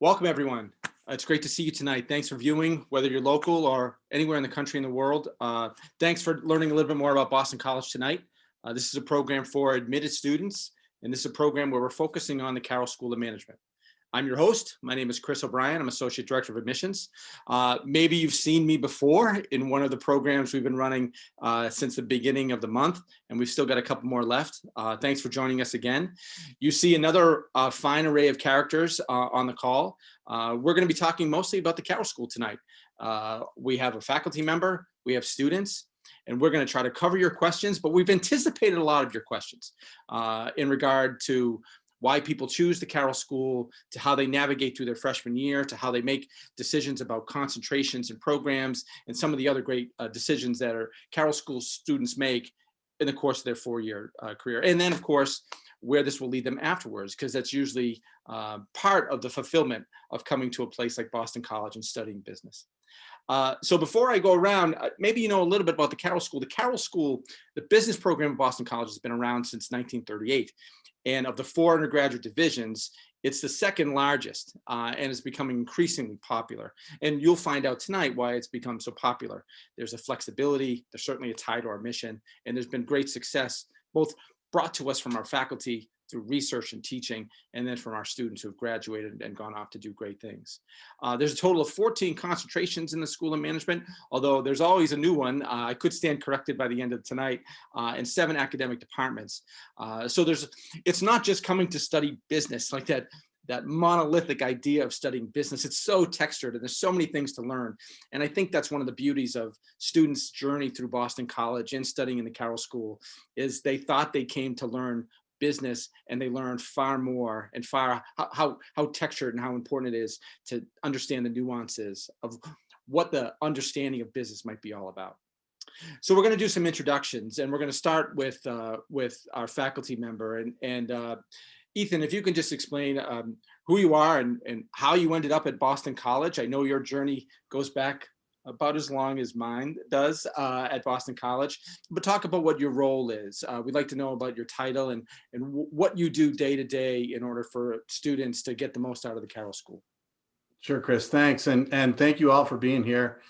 Welcome, everyone. It's great to see you tonight. Thanks for viewing, whether you're local or anywhere in the country and the world. Thanks for learning a little bit more about Boston College tonight. This is a program for admitted students, and this is a program where we're focusing on the Carroll School of Management. I'm your host. My name is Chris O'Brien. I'm Associate Director of Admissions. Maybe you've seen me before in one of the programs we've been running since the beginning of the month, and we've still got a couple more left. Thanks for joining us again. You see another fine array of characters on the call. We're going to be talking mostly about the Carroll School tonight. We have a faculty member, we have students, and we're going to try to cover your questions, but we've anticipated a lot of your questions in regard to why people choose the Carroll School, to how they navigate through their freshman year, to how they make decisions about concentrations and programs, and some of the other great decisions that our Carroll School students make in the course of their four-year career. And then, of course, where this will lead them afterwards, because that's usually part of the fulfillment of coming to a place like Boston College and studying business. So before I go around, maybe you know a little bit about the Carroll School. The Carroll School, the business program at Boston College, has been around since 1938. And of the 4 undergraduate divisions, it's the second largest and is becoming increasingly popular. And you'll find out tonight why it's become so popular. There's a flexibility, there's certainly a tie to our mission, and there's been great success, both brought to us from our faculty through research and teaching, and then from our students who have graduated and gone off to do great things. There's a total of 14 concentrations in the School of Management, although there's always a new one. I could stand corrected by the end of tonight, and 7 academic departments. So it's not just coming to study business, like that monolithic idea of studying business. It's so textured and there's so many things to learn. And I think that's one of the beauties of students' journey through Boston College and studying in the Carroll School, is they thought they came to learn business, and they learn far more, and how textured and how important it is to understand the nuances of what the understanding of business might be all about. So we're going to do some introductions, and we're going to start with our faculty member, and Ethan, if you can just explain who you are and how you ended up at Boston College. I know your journey goes back about as long as mine does at Boston College, but talk about what your role is. We'd like to know about your title and what you do day to day in order for students to get the most out of the Carroll School. Sure, Chris, thanks. And thank you all for being here.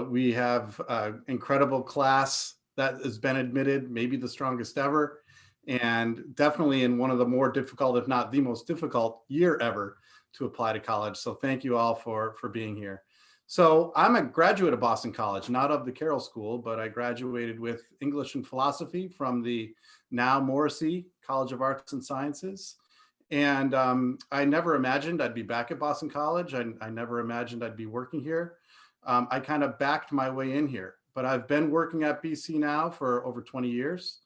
We have an incredible class that has been admitted, maybe the strongest ever, and definitely in one of the more difficult, if not the most difficult year ever to apply to college. So thank you all for being here. So I'm a graduate of Boston College, not of the Carroll School, but I graduated with English and philosophy from the now Morrissey College of Arts and Sciences. And I never imagined I'd be back at Boston College. I never imagined I'd be working here. I kind of backed my way in here, but I've been working at BC now for over 20 years,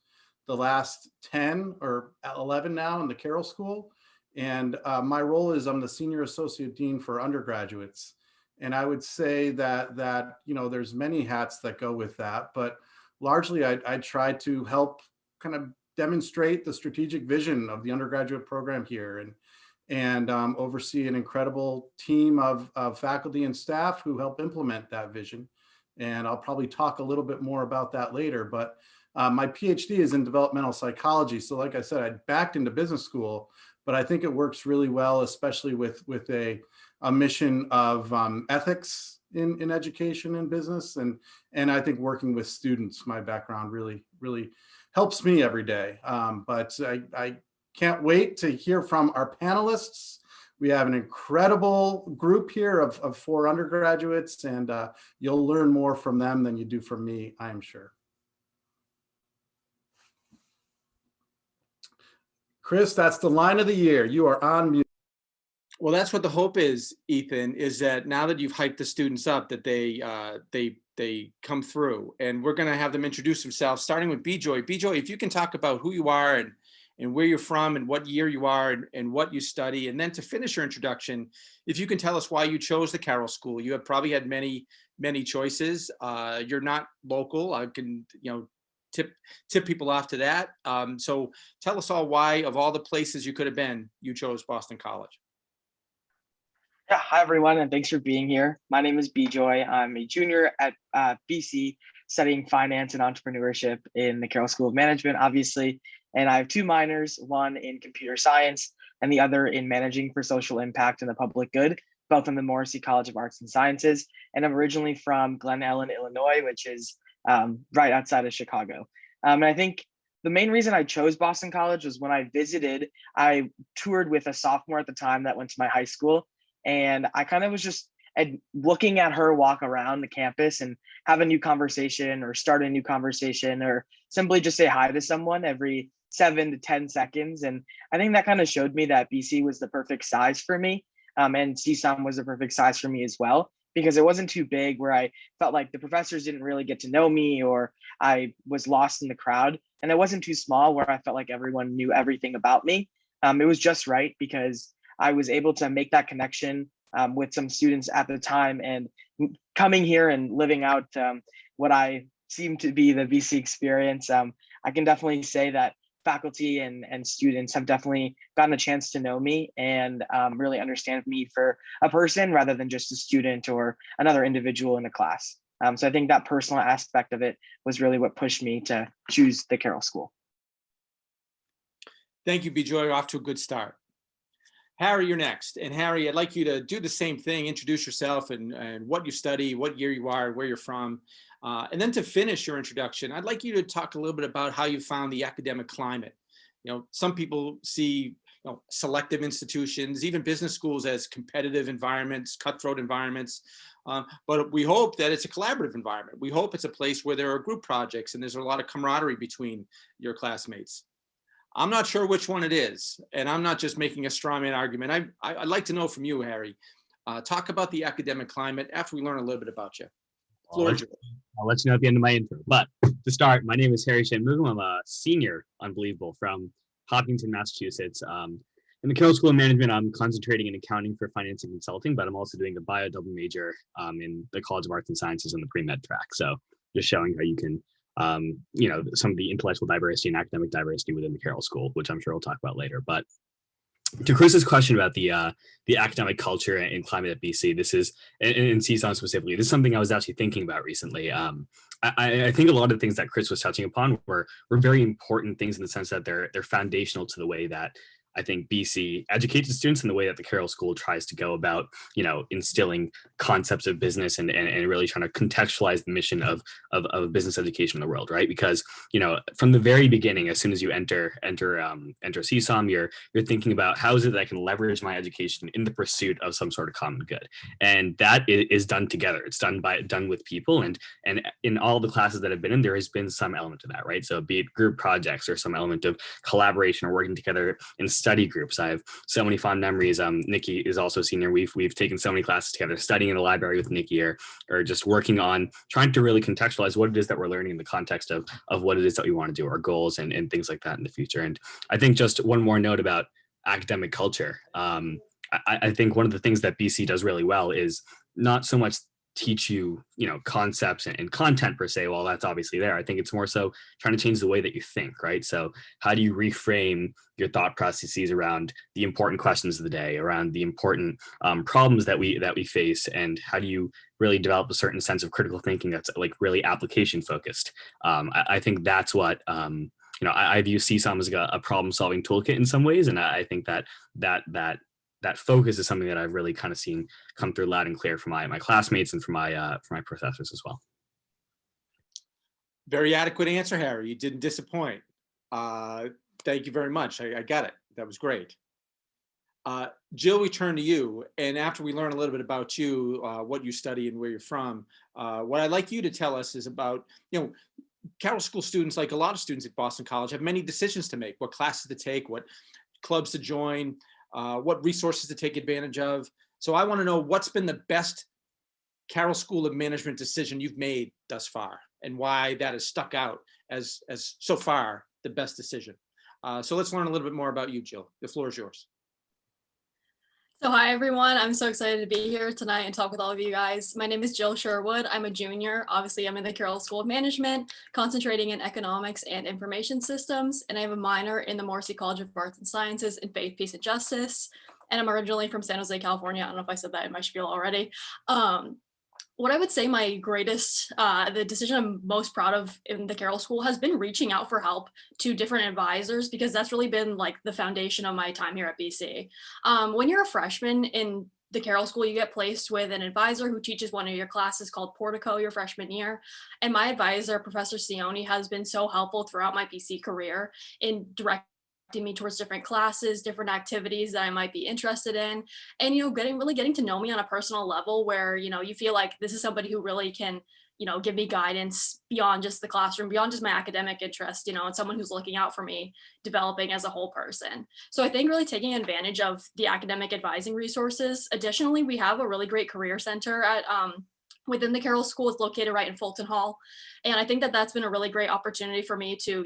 the last 10 or 11 now in the Carroll School. And my role is I'm the Senior Associate Dean for undergraduates. And I would say that you know, there's many hats that go with that, but largely I try to help kind of demonstrate the strategic vision of the undergraduate program here, and oversee an incredible team of faculty and staff who help implement that vision. And I'll probably talk a little bit more about that later, but my PhD is in developmental psychology. So like I said, I backed into business school, but I think it works really well, especially with a mission of ethics in education and business. And I think working with students, my background really helps me every day. But I can't wait to hear from our panelists. We have an incredible group here of 4 undergraduates, and you'll learn more from them than you do from me, I am sure. Chris, that's the line of the year. You are on mute. Well, that's what the hope is, Ethan, is that now that you've hyped the students up, that they come through, and we're going to have them introduce themselves, starting with Bijoy. Bijoy, if you can talk about who you are and where you're from and what year you are and what you study, and then to finish your introduction, if you can tell us why you chose the Carroll School. You have probably had many choices. You're not local. I can tip people off to that. So tell us all why, of all the places you could have been, you chose Boston College. Yeah, hi everyone, and thanks for being here. My name is Bijoy. I'm a junior at BC, studying finance and entrepreneurship in the Carroll School of Management, obviously. And I have 2 minors, one in computer science, and the other in managing for social impact and the public good, both from the Morrissey College of Arts and Sciences. And I'm originally from Glen Ellen, Illinois, which is right outside of Chicago. And I think the main reason I chose Boston College was when I visited, I toured with a sophomore at the time that went to my high school. And I kind of was just looking at her walk around the campus and have a new conversation or start a new conversation or simply just say hi to someone every 7 to 10 seconds. And I think that kind of showed me that BC was the perfect size for me. And CSUM was the perfect size for me as well, because it wasn't too big where I felt like the professors didn't really get to know me or I was lost in the crowd. And it wasn't too small where I felt like everyone knew everything about me. It was just right because I was able to make that connection with some students at the time, and coming here and living out what I seem to be the BC experience. I can definitely say that faculty and students have definitely gotten a chance to know me and really understand me for a person rather than just a student or another individual in a class. So I think that personal aspect of it was really what pushed me to choose the Carroll School. Thank you, Bijoy. Off to a good start. Harry, you're next. And Harry, I'd like you to do the same thing, introduce yourself and what you study, what year you are, where you're from. And then to finish your introduction, I'd like you to talk a little bit about how you found the academic climate. You know, some people see selective institutions, even business schools, as competitive environments, cutthroat environments. But we hope that it's a collaborative environment. We hope it's a place where there are group projects and there's a lot of camaraderie between your classmates. I'm not sure which one it is, and I'm not just making a straw man argument. I'd like to know from you, Harry. Talk about the academic climate after we learn a little bit about you. I'll let you know at the end of my intro. But to start, my name is Harry Shanmugam. I'm a senior, unbelievable, from Hopkinton, Massachusetts. In the Carroll School of Management, I'm concentrating in accounting for finance and consulting, but I'm also doing a bio double major in the College of Arts and Sciences on the pre-med track. So just showing how you can some of the intellectual diversity and academic diversity within the Carroll School, which I'm sure we'll talk about later. But to Chris's question about the academic culture and climate at BC, this is, in CSUM specifically, this is something I was actually thinking about recently. I think a lot of the things that Chris was touching upon were very important things in the sense that they're foundational to the way that I think BC educates its students in the way that the Carroll School tries to go about, instilling concepts of business and really trying to contextualize the mission of business education in the world, right? Because, from the very beginning, as soon as you enter CSUM, you're thinking about how is it that I can leverage my education in the pursuit of some sort of common good, and that is done together. It's done with people, and in all the classes that I've been in, there has been some element of that, right? So be it group projects or some element of collaboration or working together in study groups. I have so many fond memories. Nikki is also a senior. We've taken so many classes together, studying in the library with Nikki, or just working on trying to really contextualize what it is that we're learning in the context of what it is that we want to do, our goals and things like that in the future. And I think just one more note about academic culture. I think one of the things that BC does really well is not so much teach you, concepts and content per se. Well, that's obviously there. I think it's more so trying to change the way that you think, right? So how do you reframe your thought processes around the important questions of the day, around the important problems that we face, and how do you really develop a certain sense of critical thinking that's like really application focused? I think that's what I view CSUM as a problem solving toolkit in some ways, and I think that focus is something that I've really kind of seen come through loud and clear from my classmates and from my professors as well. Very adequate answer, Harry. You didn't disappoint. Thank you very much. I got it. That was great. Jill, we turn to you. And after we learn a little bit about you, what you study and where you're from, what I'd like you to tell us is about, Carroll School students, like a lot of students at Boston College, have many decisions to make, what classes to take, what clubs to join, what resources to take advantage of. So I want to know what's been the best Carroll School of Management decision you've made thus far, and why that has stuck out as so far the best decision. So let's learn a little bit more about you, Jill. The floor is yours. So hi, everyone. I'm so excited to be here tonight and talk with all of you guys. My name is Jill Sherwood. I'm a junior. Obviously, I'm in the Carroll School of Management, concentrating in economics and information systems. And I have a minor in the Morrissey College of Arts and Sciences in Faith, Peace, and Justice. And I'm originally from San Jose, California. I don't know if I said that in my spiel already. what I would say my greatest, the decision I'm most proud of in the Carroll School has been reaching out for help to different advisors, because that's really been like the foundation of my time here at BC. When you're a freshman in the Carroll School, you get placed with an advisor who teaches one of your classes called Portico your freshman year. And my advisor, Professor Sione, has been so helpful throughout my BC career in directing me towards different classes, different activities that I might be interested in. And, really getting to know me on a personal level where, you feel like this is somebody who really can, give me guidance beyond just the classroom, beyond just my academic interest, and someone who's looking out for me, developing as a whole person. So I think really taking advantage of the academic advising resources. Additionally, we have a really great career center at within the Carroll School. It's located right in Fulton Hall. And I think that that's been a really great opportunity for me to,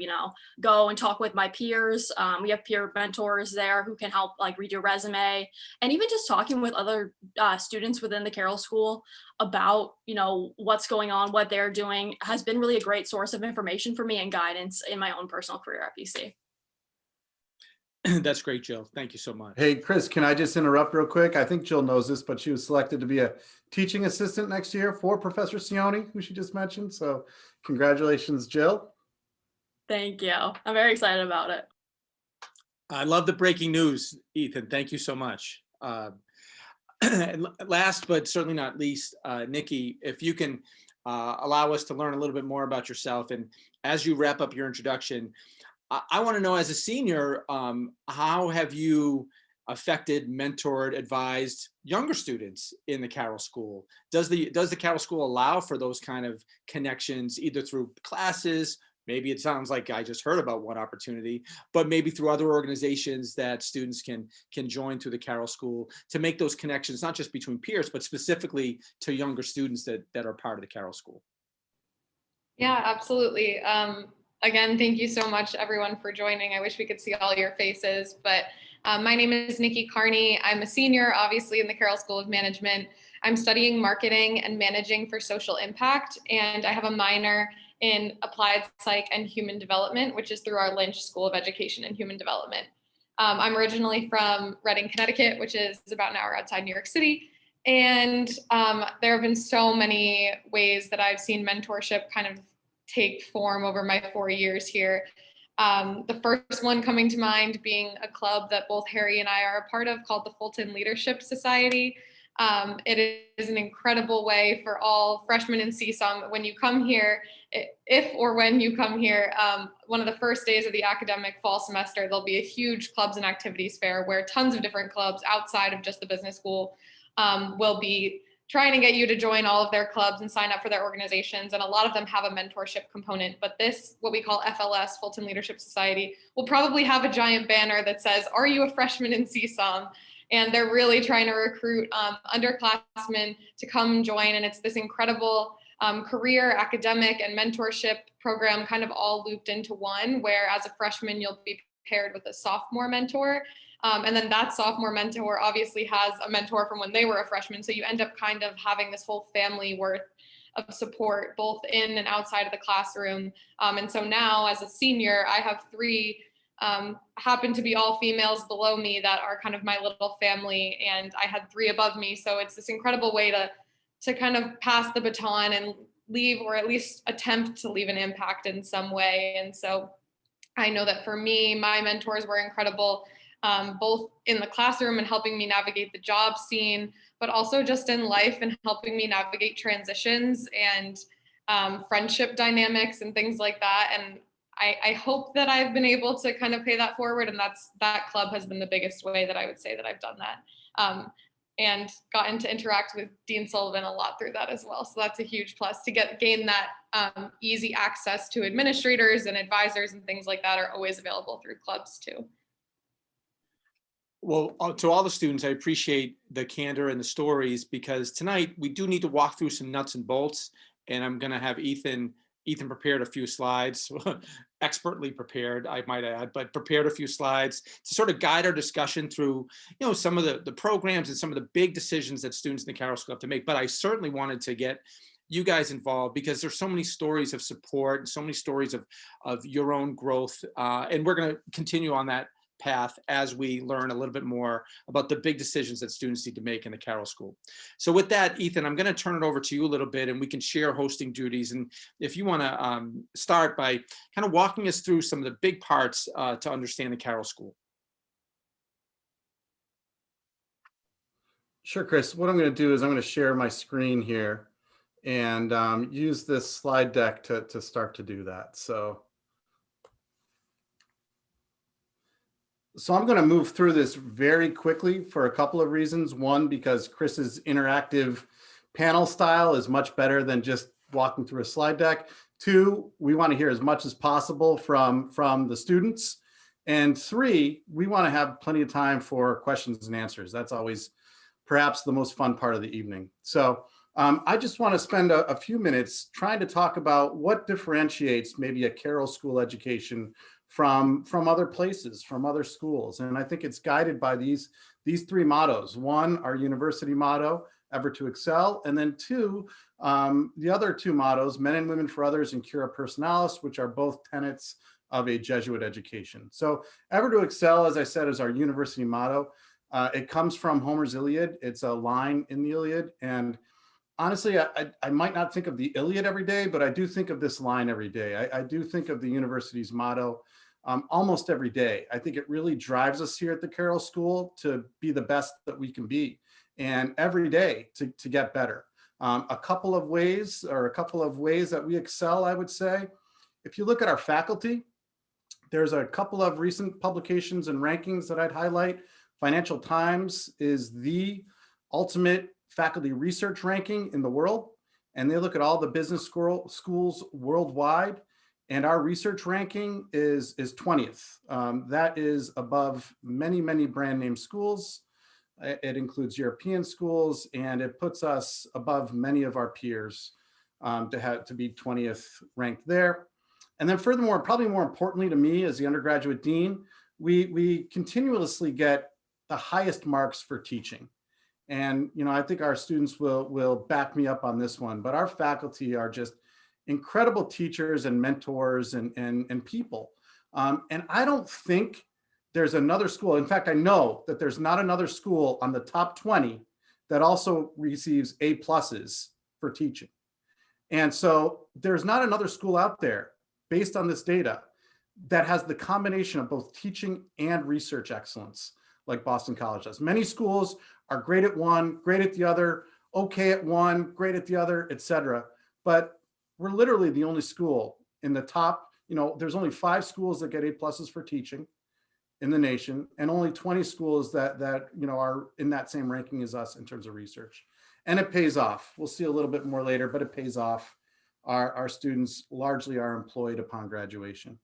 go and talk with my peers. We have peer mentors there who can help like read your resume, and even just talking with other students within the Carroll School about, what's going on, what they're doing has been really a great source of information for me and guidance in my own personal career at BC. That's great, Jill. Thank you so much. Hey, Chris, can I just interrupt real quick? I think Jill knows this, but she was selected to be a teaching assistant next year for Professor Sione, who she just mentioned. So congratulations, Jill. Thank you. I'm very excited about it. I love the breaking news, Ethan. Thank you so much. And last, but certainly not least, Nikki, if you can allow us to learn a little bit more about yourself. And as you wrap up your introduction, I want to know, as a senior, how have you affected, mentored, advised younger students in the Carroll School? Does the Carroll School allow for those kind of connections, either through classes? Maybe it sounds like I just heard about one opportunity, but maybe through other organizations that students can join through the Carroll School to make those connections, not just between peers, but specifically to younger students that are part of the Carroll School. Yeah, absolutely. Again, thank you so much, everyone, for joining. I wish we could see all your faces, but my name is Nikki Carney. I'm a senior, obviously, in the Carroll School of Management. I'm studying marketing and managing for social impact, and I have a minor in applied psych and human development, which is through our Lynch School of Education and Human Development. I'm originally from Reading, Connecticut, which is about an hour outside New York City. And there have been so many ways that I've seen mentorship kind of take form over my 4 years here. The first one coming to mind being a club that both Harry and I are a part of called the Fulton Leadership Society. It is an incredible way for all freshmen in CSUM, when you come here, if or when you come here, one of the first days of the academic fall semester, there'll be a huge clubs and activities fair where tons of different clubs outside of just the business school will be trying to get you to join all of their clubs and sign up for their organizations. And a lot of them have a mentorship component, but this, what we call FLS, Fulton Leadership Society, will probably have a giant banner that says, "Are you a freshman in CSUM?" And they're really trying to recruit underclassmen to come join. And it's this incredible career, academic, and mentorship program kind of all looped into one, where as a freshman, you'll be paired with a sophomore mentor. And then that sophomore mentor obviously has a mentor from when they were a freshman. So you end up kind of having this whole family worth of support, both in and outside of the classroom. And so now as a senior, I have three happen to be all females below me that are kind of my little family, and I had three above me. So it's this incredible way to kind of pass the baton and leave, or at least attempt to leave an impact in some way. And so I know that for me, my mentors were incredible, both in the classroom and helping me navigate the job scene, but also just in life and helping me navigate transitions and friendship dynamics and things like that. And I hope that I've been able to kind of pay that forward, and that club has been the biggest way that I would say that I've done that, and gotten to interact with Dean Sullivan a lot through that as well. So that's a huge plus to gain that easy access to administrators and advisors and things like that are always available through clubs too. Well, to all the students, I appreciate the candor and the stories, because tonight we do need to walk through some nuts and bolts, and I'm going to have Ethan prepared a few slides, expertly prepared, I might add, but prepared a few slides to sort of guide our discussion through, some of the programs and some of the big decisions that students in the Carroll School have to make. But I certainly wanted to get you guys involved, because there's so many stories of support and so many stories of your own growth. And we're going to continue on that path as we learn a little bit more about the big decisions that students need to make in the Carroll School. So with that, Ethan, I'm going to turn it over to you a little bit, and we can share hosting duties. And if you want to start by kind of walking us through some of the big parts to understand the Carroll School. Sure, Chris. What I'm going to do is I'm going to share my screen here and use this slide deck to start to do that. So I'm going to move through this very quickly for a couple of reasons. One, because Chris's interactive panel style is much better than just walking through a slide deck. Two, we want to hear as much as possible from the students. And three, we want to have plenty of time for questions and answers. That's always perhaps the most fun part of the evening. So I just want to spend a few minutes trying to talk about what differentiates maybe a Carroll School education from other places, from other schools. And I think it's guided by these three mottos. One, our university motto, ever to excel. And then two, the other two mottos, men and women for others and cura personalis, which are both tenets of a Jesuit education. So ever to excel, as I said, is our university motto. It comes from Homer's Iliad. It's a line in the Iliad. And honestly, I might not think of the Iliad every day, but I do think of this line every day. I do think of the university's motto almost every day. I think it really drives us here at the Carroll School to be the best that we can be, and every day to get better. A couple of ways that we excel, I would say. If you look at our faculty, there's a couple of recent publications and rankings that I'd highlight. Financial Times is the ultimate faculty research ranking in the world, and they look at all the business schools worldwide, and our research ranking is 20th. That is above many, many brand name schools. It includes European schools, and it puts us above many of our peers to be 20th ranked there. And then furthermore, probably more importantly to me as the undergraduate dean, we continuously get the highest marks for teaching. And I think our students will back me up on this one, but our faculty are just incredible teachers and mentors and people. And I don't think there's another school. In fact, I know that there's not another school on the top 20 that also receives A+ for teaching. And so there's not another school out there based on this data that has the combination of both teaching and research excellence like Boston College does. Many schools are great at one, great at the other, okay at one, great at the other, etc. But we're literally the only school in the top, there's only 5 schools that get A+ for teaching in the nation, and only 20 schools that are in that same ranking as us in terms of research. And it pays off. We'll see a little bit more later, but it pays off. Our students largely are employed upon graduation.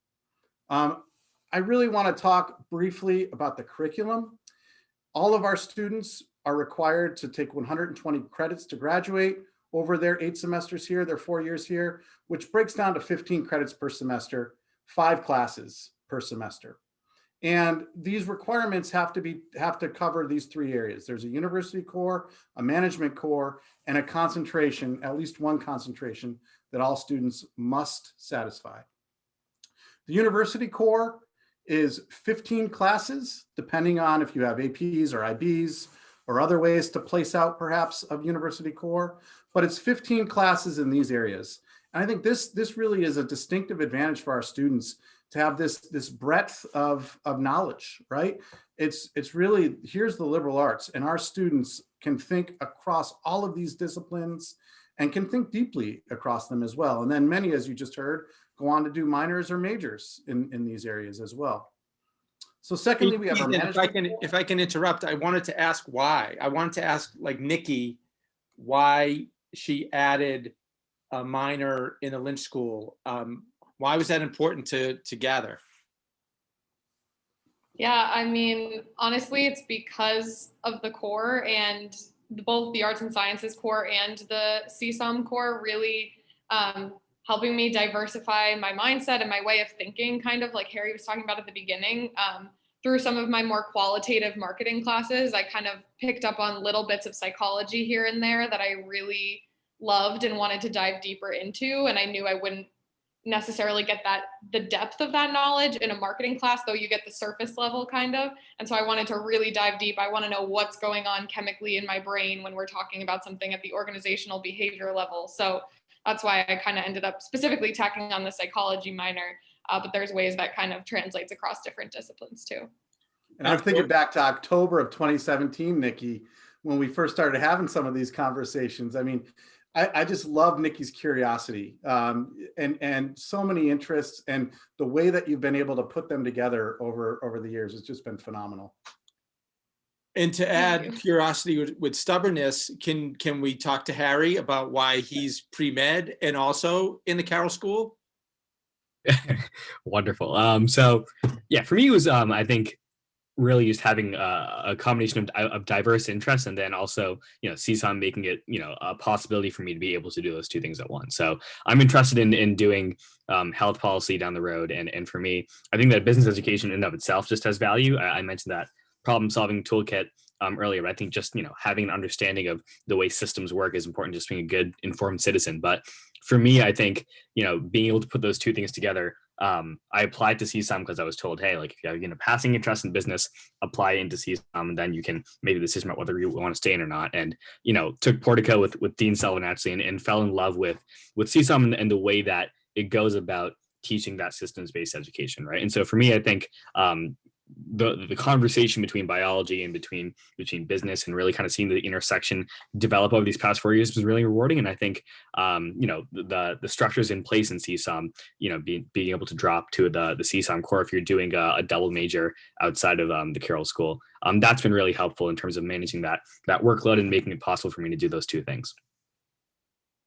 I really want to talk briefly about the curriculum. All of our students are required to take 120 credits to graduate over their 8 semesters here, their 4 years here, which breaks down to 15 credits per semester, 5 classes per semester. And these requirements have to cover these 3 areas. There's a university core, a management core, and a concentration, at least one concentration that all students must satisfy. The university core is 15 classes, depending on if you have APs or IBs or other ways to place out perhaps of university core, but it's 15 classes in these areas. And I think this really is a distinctive advantage for our students to have this breadth of knowledge, right? It's really, here's the liberal arts, and our students can think across all of these disciplines and can think deeply across them as well. And then many, as you just heard, go on to do minors or majors in these areas as well. So secondly, we have our management. If I can interrupt, I wanted to ask why. I wanted to ask Nikki why she added a minor in a Lynch school. Why was that important to gather? Yeah, I mean, honestly, it's because of the core, and both the arts and sciences core and the CSUM core really helping me diversify my mindset and my way of thinking, kind of like Harry was talking about at the beginning. Through some of my more qualitative marketing classes, I kind of picked up on little bits of psychology here and there that I really loved and wanted to dive deeper into. And I knew I wouldn't necessarily get the depth of that knowledge in a marketing class, though you get the surface level kind of. And so I wanted to really dive deep. I want to know what's going on chemically in my brain when we're talking about something at the organizational behavior level. So that's why I kind of ended up specifically tacking on the psychology minor, but there's ways that kind of translates across different disciplines too. And I'm thinking back to October of 2017, Nikki, when we first started having some of these conversations. I mean, I just love Nikki's curiosity and so many interests, and the way that you've been able to put them together over the years has just been phenomenal. And to add curiosity with stubbornness, can we talk to Harry about why he's pre-med and also in the Carroll School? Wonderful. So yeah, for me it was I think really just having a combination of diverse interests, and then also, CSUM making it, a possibility for me to be able to do those two things at once. So I'm interested in doing health policy down the road. And for me, I think that business education in and of itself just has value. I mentioned that problem solving toolkit earlier, but I think just, having an understanding of the way systems work is important, just being a good informed citizen. But for me, I think, being able to put those two things together, I applied to CSUM because I was told, hey, like if you have, passing interest in business, apply into CSUM, and then you can make a decision about whether you want to stay in or not. And, took Portico with Dean Sullivan actually, and fell in love with CSUM and the way that it goes about teaching that systems-based education, right? And so for me, I think the conversation between biology and between business, and really kind of seeing the intersection develop over these past 4 years was really rewarding. And I think the structures in place in CSUM, being able to drop to the CSUM core if you're doing a double major outside of the Carroll School, that's been really helpful in terms of managing that workload and making it possible for me to do those two things.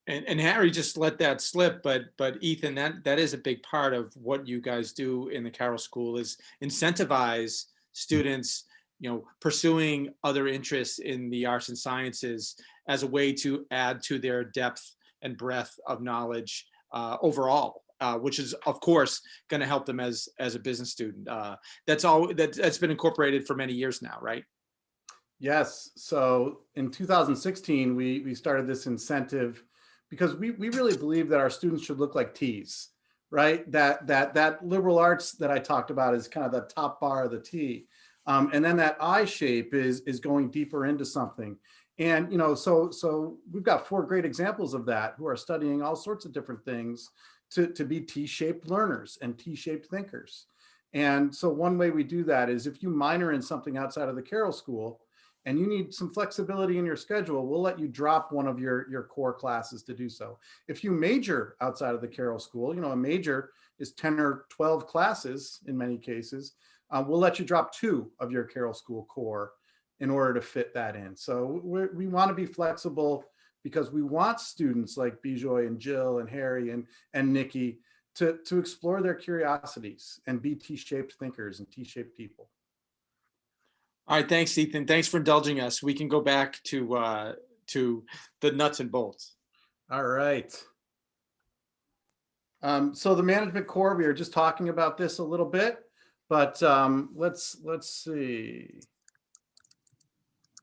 And Harry just let that slip, but Ethan, that is a big part of what you guys do in the Carroll School, is incentivize students, pursuing other interests in the arts and sciences as a way to add to their depth and breadth of knowledge overall, which is of course going to help them as a business student. That's been incorporated for many years now, right? Yes. So in 2016, we started this incentive because we really believe that our students should look like T's, right? That liberal arts that I talked about is kind of the top bar of the T. And then that I shape is going deeper into something. And, so we've got 4 great examples of that, who are studying all sorts of different things to be T-shaped learners and T-shaped thinkers. And so one way we do that is, if you minor in something outside of the Carroll School and you need some flexibility in your schedule, we'll let you drop one of your core classes to do so. If you major outside of the Carroll School, a major is 10 or 12 classes in many cases, we'll let you drop 2 of your Carroll School core in order to fit that in. So we want to be flexible, because we want students like Bijoy and Jill and Harry and Nikki to explore their curiosities and be T-shaped thinkers and T-shaped people. All right, thanks, Ethan. Thanks for indulging us. We can go back to the nuts and bolts. All right. So the management core, we were just talking about this a little bit, but let's see.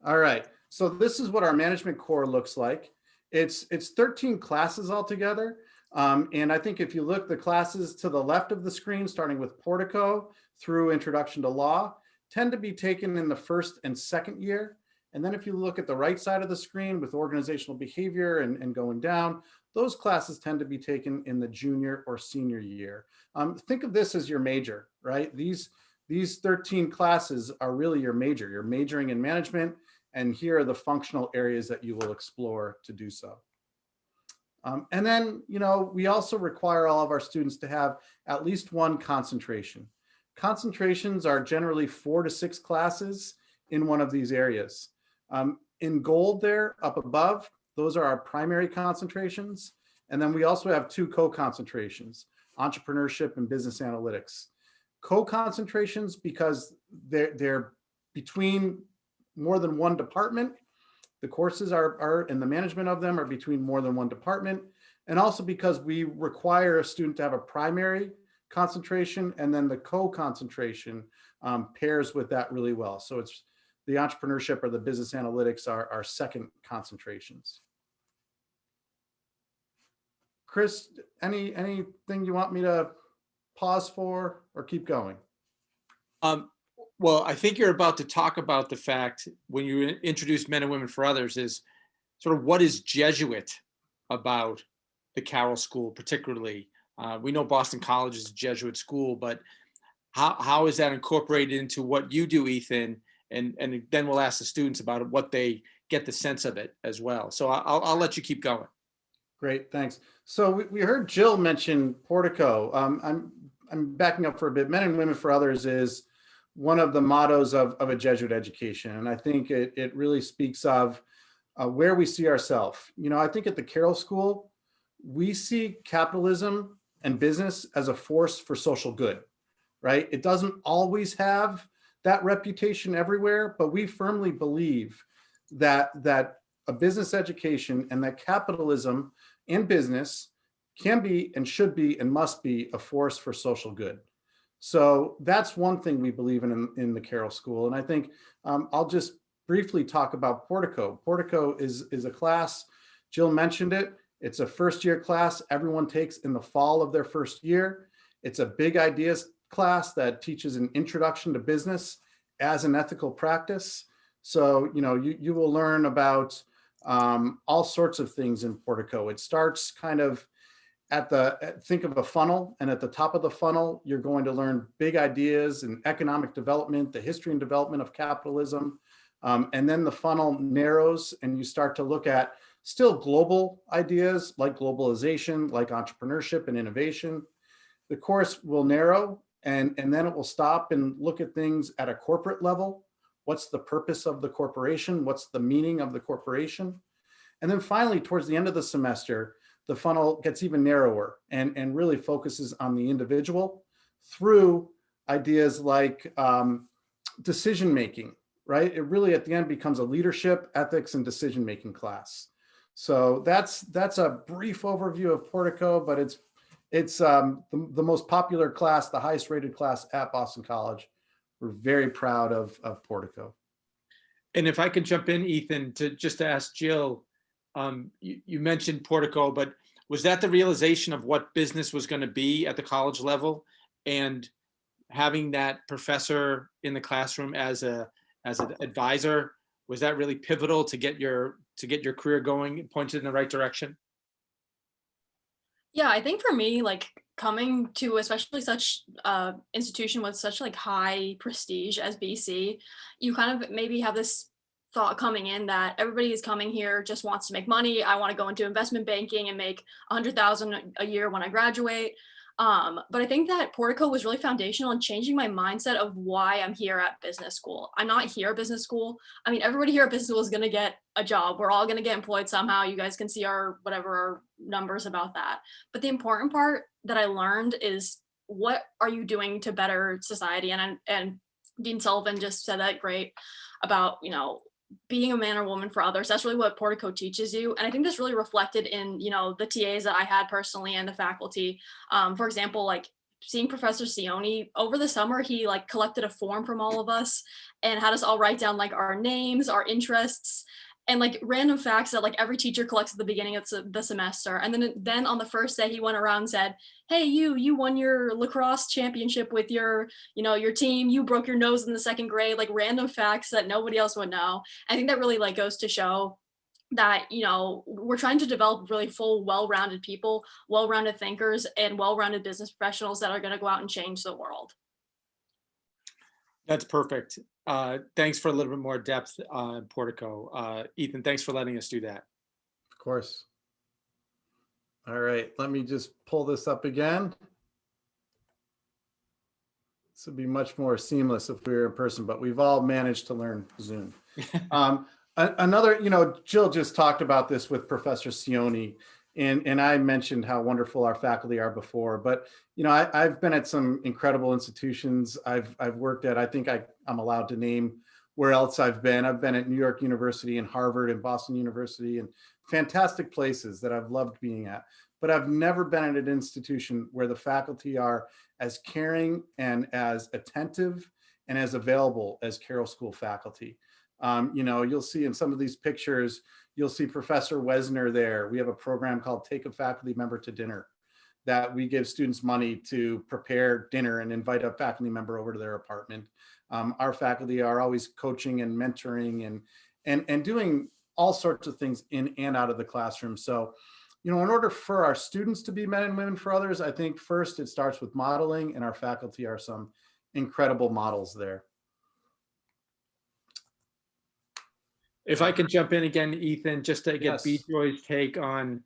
All right. So this is what our management core looks like. It's 13 classes altogether. And I think if you look, the classes to the left of the screen, starting with Portico through Introduction to Law, tend to be taken in the first and second year. And then if you look at the right side of the screen with organizational behavior and going down, those classes tend to be taken in the junior or senior year. Think of this as your major, right? These 13 classes are really your major. You're majoring in management, and here are the functional areas that you will explore to do so. And then, we also require all of our students to have at least 1 concentration. Concentrations are generally 4 to 6 classes in one of these areas. In gold there up above, those are our primary concentrations. And then we also have 2 co-concentrations, entrepreneurship and business analytics. Co-concentrations because they're between more than 1 department. The courses are and the management of them are between more than 1 department. And also because we require a student to have a primary concentration, and then the co-concentration pairs with that really well. So it's the entrepreneurship or the business analytics are our second concentrations. Chris, anything you want me to pause for or keep going? Well, I think you're about to talk about the fact when you introduce Men and Women for Others is sort of what is Jesuit about the Carroll School, particularly. We know Boston College is a Jesuit school, but how is that incorporated into what you do, Ethan? And then we'll ask the students about what they get the sense of it as well. So I'll let you keep going. Great, thanks. So we heard Jill mention Portico. I'm backing up for a bit. Men and Women for Others is one of the mottos of a Jesuit education. And I think it really speaks of where we see ourselves. I think at the Carroll School, we see capitalism and business as a force for social good, right? It doesn't always have that reputation everywhere, but we firmly believe that a business education and that capitalism and business can be and should be and must be a force for social good. So that's one thing we believe in the Carroll School. And I think I'll just briefly talk about Portico. Portico is a class, Jill mentioned it. It's a first-year class everyone takes in the fall of their first year. It's a big ideas class that teaches an introduction to business as an ethical practice. So, you will learn about all sorts of things in Portico. It starts kind of think of a funnel, and at the top of the funnel, you're going to learn big ideas and economic development, the history and development of capitalism. And then the funnel narrows and you start to look at still global ideas like globalization, like entrepreneurship and innovation. The course will narrow and then it will stop and look at things at a corporate level. What's the purpose of the corporation? What's the meaning of the corporation? And then finally, towards the end of the semester, the funnel gets even narrower and really focuses on the individual through ideas like decision-making, right? It really at the end becomes a leadership, ethics, and decision-making class. So that's a brief overview of Portico, but it's the most popular class, the highest rated class at Boston College. We're very proud of Portico. And if I could jump in, Ethan, to ask Jill, you mentioned Portico, but was that the realization of what business was going to be at the college level, and having that professor in the classroom as an advisor, was that really pivotal to get your career going, pointed in the right direction? Yeah, I think for me, like coming to especially such institution with such like high prestige as BC, you kind of maybe have this thought coming in that everybody is coming here just wants to make money. I want to go into investment banking and make $100,000 a year when I graduate. But I think that Portico was really foundational in changing my mindset of why I'm here at business school. I'm not here at business school. I mean, everybody here at business school is going to get a job. We're all going to get employed somehow. You guys can see our numbers about that. But the important part that I learned is, what are you doing to better society? And Dean Sullivan just said that great about, being a man or woman for others. That's really what Portico teaches you. And I think this really reflected in, the TAs that I had personally and the faculty. For example, like seeing Professor Sione over the summer, he like collected a form from all of us and had us all write down like our names, our interests, and like random facts that like every teacher collects at the beginning of the semester. And then on the first day, he went around and said, hey, you won your lacrosse championship with your team. You broke your nose in the second grade, like random facts that nobody else would know. I think that really like goes to show that, we're trying to develop really full, well-rounded people, well-rounded thinkers, and well-rounded business professionals that are going to go out and change the world. That's perfect. Thanks for a little bit more depth on Portico. Ethan, thanks for letting us do that. Of course. All right, let me just pull this up again. This would be much more seamless if we were in person, but we've all managed to learn Zoom. Another, Jill just talked about this with Professor Sione, and I mentioned how wonderful our faculty are before, but I've been at some incredible institutions. I've worked at, I think I'm allowed to name where else I've been. I've been at New York University and Harvard and Boston University, and fantastic places that I've loved being at. But I've never been at an institution where the faculty are as caring and as attentive and as available as Carroll School faculty. You'll see in some of these pictures, you'll see Professor Wesner there. We have a program called Take a Faculty Member to Dinner that we give students money to prepare dinner and invite a faculty member over to their apartment. Our faculty are always coaching and mentoring and doing all sorts of things in and out of the classroom. So, in order for our students to be men and women for others, I think first it starts with modeling, and our faculty are some incredible models there. If I could jump in again, Ethan, just to get Yes. B-Joy's take on,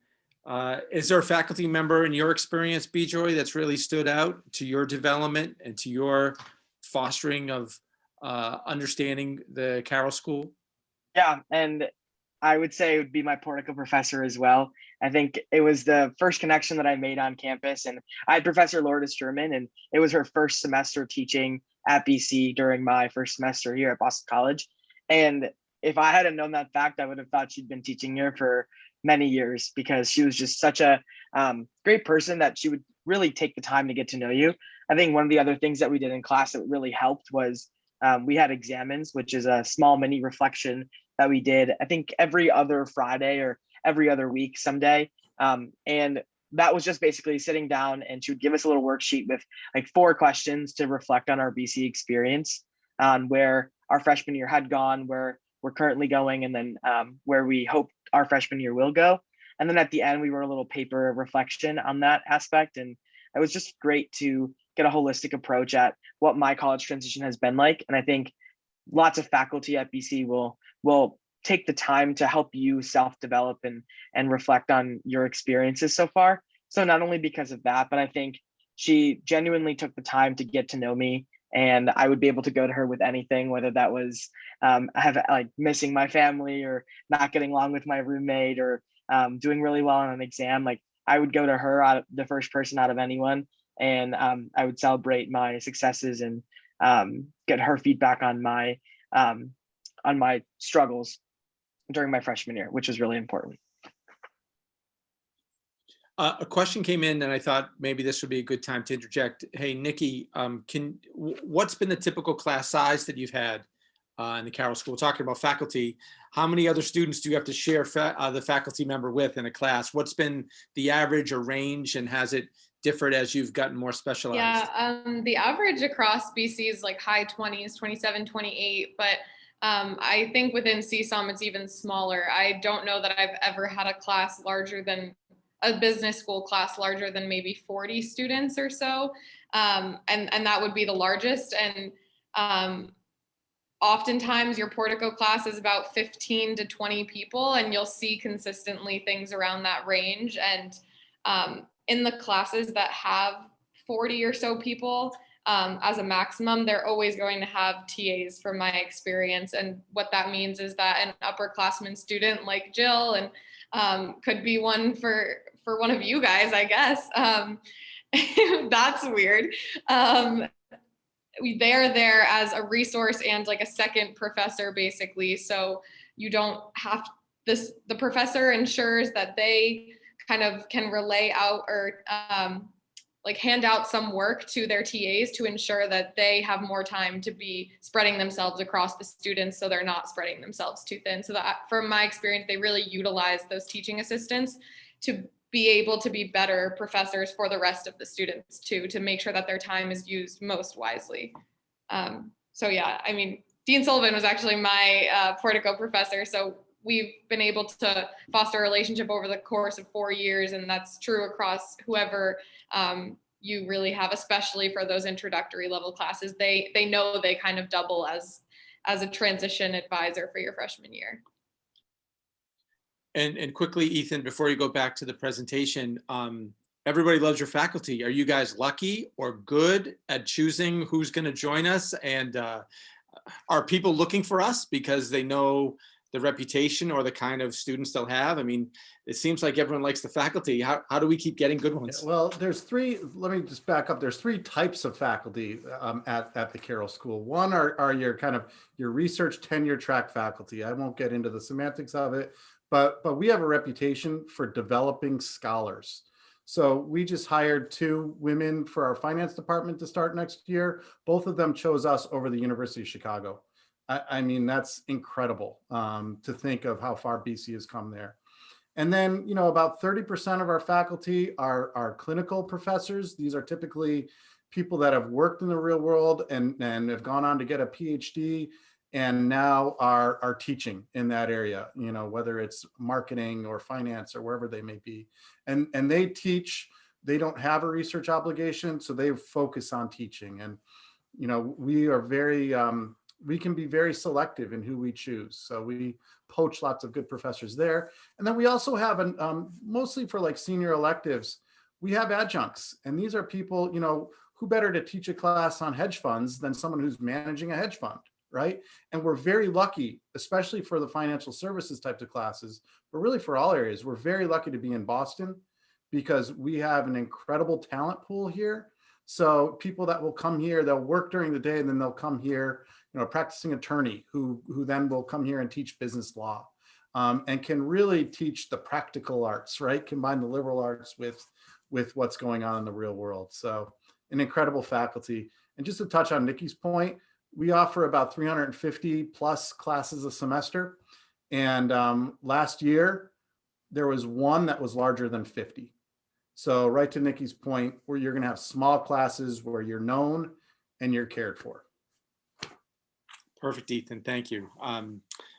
is there a faculty member in your experience, B-Joy, that's really stood out to your development and to your fostering of understanding the Carroll School? Yeah, and I would say it would be my Portico professor as well. I think it was the first connection that I made on campus, and I had Professor Lourdes German, and it was her first semester teaching at BC during my first semester here at Boston College. And if I hadn't known that fact, I would have thought she'd been teaching here for many years, because she was just such a great person that she would really take the time to get to know you. I think one of the other things that we did in class that really helped was we had examines, which is a small mini reflection that we did, I think every other Friday or every other week someday. And that was just basically sitting down, and she would give us a little worksheet with like 4 questions to reflect on our BC experience, on where our freshman year had gone, where we're currently going, and then where we hope our freshman year will go. And then at the end, we wrote a little paper reflection on that aspect. And it was just great to get a holistic approach at what my college transition has been like. And I think lots of faculty at BC will take the time to help you self-develop and reflect on your experiences so far. So not only because of that, but I think she genuinely took the time to get to know me, and I would be able to go to her with anything, whether that was like missing my family, or not getting along with my roommate, or doing really well on an exam. Like, I would go to her, the first person out of anyone, and I would celebrate my successes and get her feedback on my struggles during my freshman year, which was really important. A question came in, and I thought maybe this would be a good time to interject. Hey, Nikki, what's been the typical class size that you've had in the Carroll School? We're talking about faculty. How many other students do you have to share the faculty member with in a class? What's been the average or range, and has it differed as you've gotten more specialized? Yeah, the average across BC is like high 20s, 27, 28, but I think within CSUM it's even smaller. I don't know that I've ever had a class larger than a business school class larger than maybe 40 students or so. And that would be the largest. And oftentimes your Portico class is about 15 to 20 people, and you'll see consistently things around that range. And in the classes that have 40 or so people, as a maximum, they're always going to have TAs from my experience. And what that means is that an upperclassman student like Jill, and could be one for one of you guys, I guess. That's weird. They're there as a resource and like a second professor, basically. So you don't have this, the professor ensures that they kind of can relay out or like hand out some work to their TAs to ensure that they have more time to be spreading themselves across the students, so they're not spreading themselves too thin. So that, from my experience, they really utilize those teaching assistants to be able to be better professors for the rest of the students too, to make sure that their time is used most wisely. So yeah, I mean, Dean Sullivan was actually my Portico professor. So we've been able to foster a relationship over the course of 4 years, and that's true across whoever you really have, especially for those introductory level classes. They know they kind of double as a transition advisor for your freshman year. And quickly, Ethan, before you go back to the presentation, everybody loves your faculty. Are you guys lucky or good at choosing who's going to join us? And are people looking for us because they know the reputation or the kind of students they'll have? I mean, it seems like everyone likes the faculty. How do we keep getting good ones? Well, there's 3, let me just back up. There's 3 types of faculty at the Carroll School. One are your kind of your research tenure track faculty. I won't get into the semantics of it, but we have a reputation for developing scholars. So we just hired 2 women for our finance department to start next year. Both of them chose us over the University of Chicago. I mean, that's incredible to think of how far BC has come there. And then, about 30% of our faculty are clinical professors. These are typically people that have worked in the real world and have gone on to get a PhD and now are teaching in that area, whether it's marketing or finance or wherever they may be. And they teach, they don't have a research obligation, so they focus on teaching. And, we are very, we can be very selective in who we choose. So we poach lots of good professors there. And then we also have, mostly for like senior electives, we have adjuncts. And these are people, who better to teach a class on hedge funds than someone who's managing a hedge fund, right? And we're very lucky, especially for the financial services types of classes, but really for all areas, we're very lucky to be in Boston because we have an incredible talent pool here. So people that will come here, they'll work during the day and then they'll come here, a practicing attorney who then will come here and teach business law and can really teach the practical arts, right? Combine the liberal arts with what's going on in the real world. So an incredible faculty. And just to touch on Nikki's point, we offer about 350 plus classes a semester. And last year, there was one that was larger than 50. So right to Nikki's point, where you're gonna have small classes where you're known and you're cared for. Perfect, Ethan. Thank you.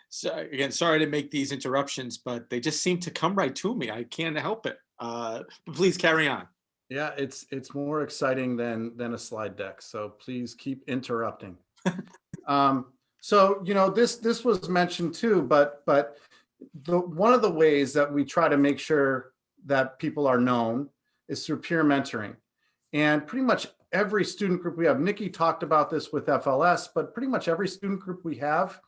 So again, sorry to make these interruptions, but they just seem to come right to me. I can't help it. But please carry on. Yeah, it's more exciting than a slide deck. So please keep interrupting. So this was mentioned too, but one of the ways that we try to make sure that people are known is through peer mentoring, and pretty much every student group we have, Nikki talked about this with FLS, but pretty much every student group we have,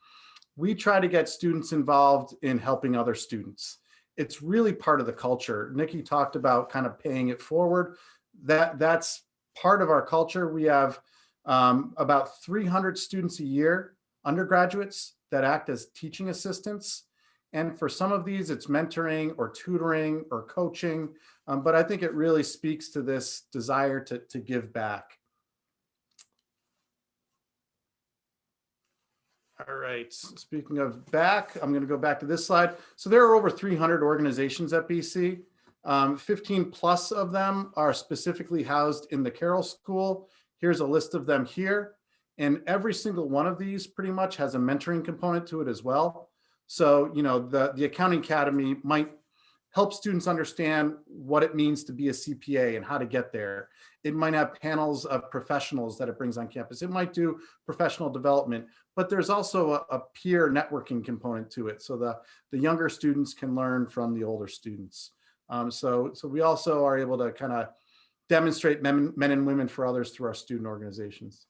we try to get students involved in helping other students. It's really part of the culture. Nikki talked about kind of paying it forward. That's part of our culture. We have about 300 students a year, undergraduates, that act as teaching assistants. And for some of these, it's mentoring or tutoring or coaching. But I think it really speaks to this desire to give back. All right, speaking of back, I'm going to go back to this slide. So there are over 300 organizations at BC. 15 plus of them are specifically housed in the Carroll School. Here's a list of them here. And every single one of these pretty much has a mentoring component to it as well. So, the Accounting Academy might help students understand what it means to be a CPA and how to get there. It might have panels of professionals that it brings on campus. It might do professional development, but there's also a peer networking component to it. So the younger students can learn from the older students. So we also are able to kind of demonstrate men and women for others through our student organizations.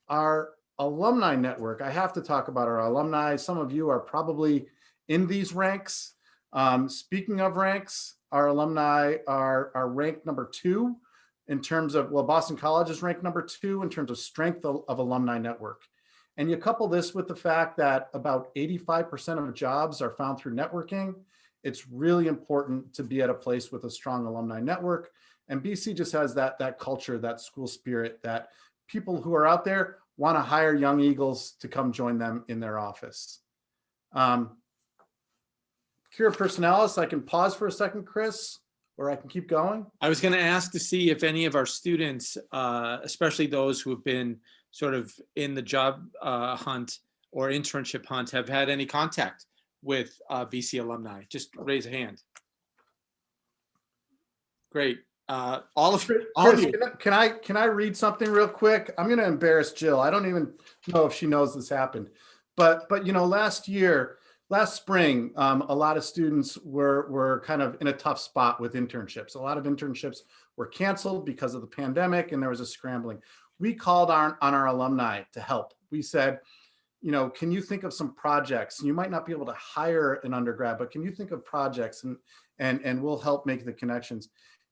Our Alumni Network, I have to talk about our alumni. Some of you are probably in these ranks. Speaking of ranks, our alumni are ranked number 2 in terms of, Boston College is ranked number 2 in terms of strength of Alumni Network. And you couple this with the fact that about 85% of jobs are found through networking. It's really important to be at a place with a strong alumni network. And BC just has that culture, that school spirit, that people who are out there want to hire young eagles to come join them in their office. Cura Personalis, I can pause for a second, Chris, or I can keep going. I was going to ask to see if any of our students, especially those who have been sort of in the job hunt or internship hunt, have had any contact with BC alumni. Just raise a hand. Great. All of you. Can I read something real quick? I'm going to embarrass Jill. I don't even know if she knows this happened, but last spring, a lot of students were kind of in a tough spot with internships. A lot of internships were canceled because of the pandemic, and there was a scrambling. We called on our alumni to help. We said, can you think of some projects? You might not be able to hire an undergrad, but can you think of projects and we'll help make the connections.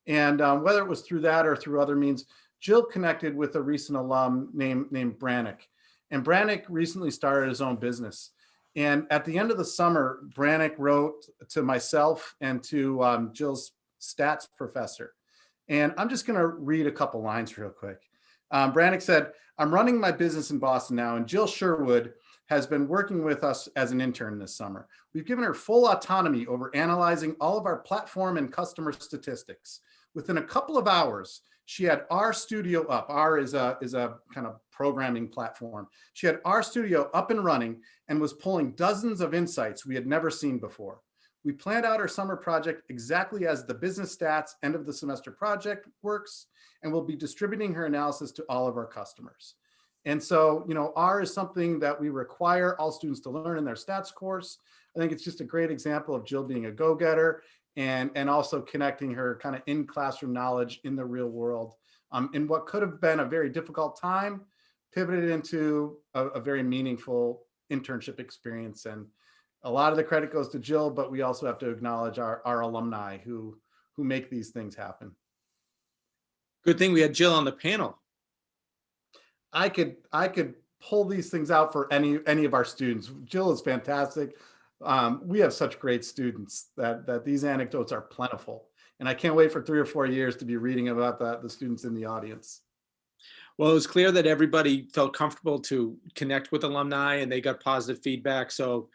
And whether it was through that or through other means, Jill connected with a recent alum named Brannick. And Brannick recently started his own business. And at the end of the summer, Brannick wrote to myself and to Jill's stats professor. And I'm just going to read a couple lines real quick. Brannick said, I'm running my business in Boston now, and Jill Sherwood has been working with us as an intern this summer. We've given her full autonomy over analyzing all of our platform and customer statistics. Within a couple of hours, she had our studio up. R is a kind of programming platform. She had our studio up and running and was pulling dozens of insights we had never seen before. We planned out our summer project exactly as the business stats end of the semester project works, and we'll be distributing her analysis to all of our customers. And so, R is something that we require all students to learn in their stats course. I think it's just a great example of Jill being a go-getter and also connecting her kind of in classroom knowledge in the real world in what could have been a very difficult time, pivoted into a very meaningful internship experience. And a lot of the credit goes to Jill, but we also have to acknowledge our alumni who make these things happen. Good thing we had Jill on the panel. I could pull these things out for any of our students. Jill is fantastic. We have such great students that these anecdotes are plentiful. And I can't wait for 3 or 4 years to be reading about the students in the audience. Well, it was clear that everybody felt comfortable to connect with alumni and they got positive feedback. So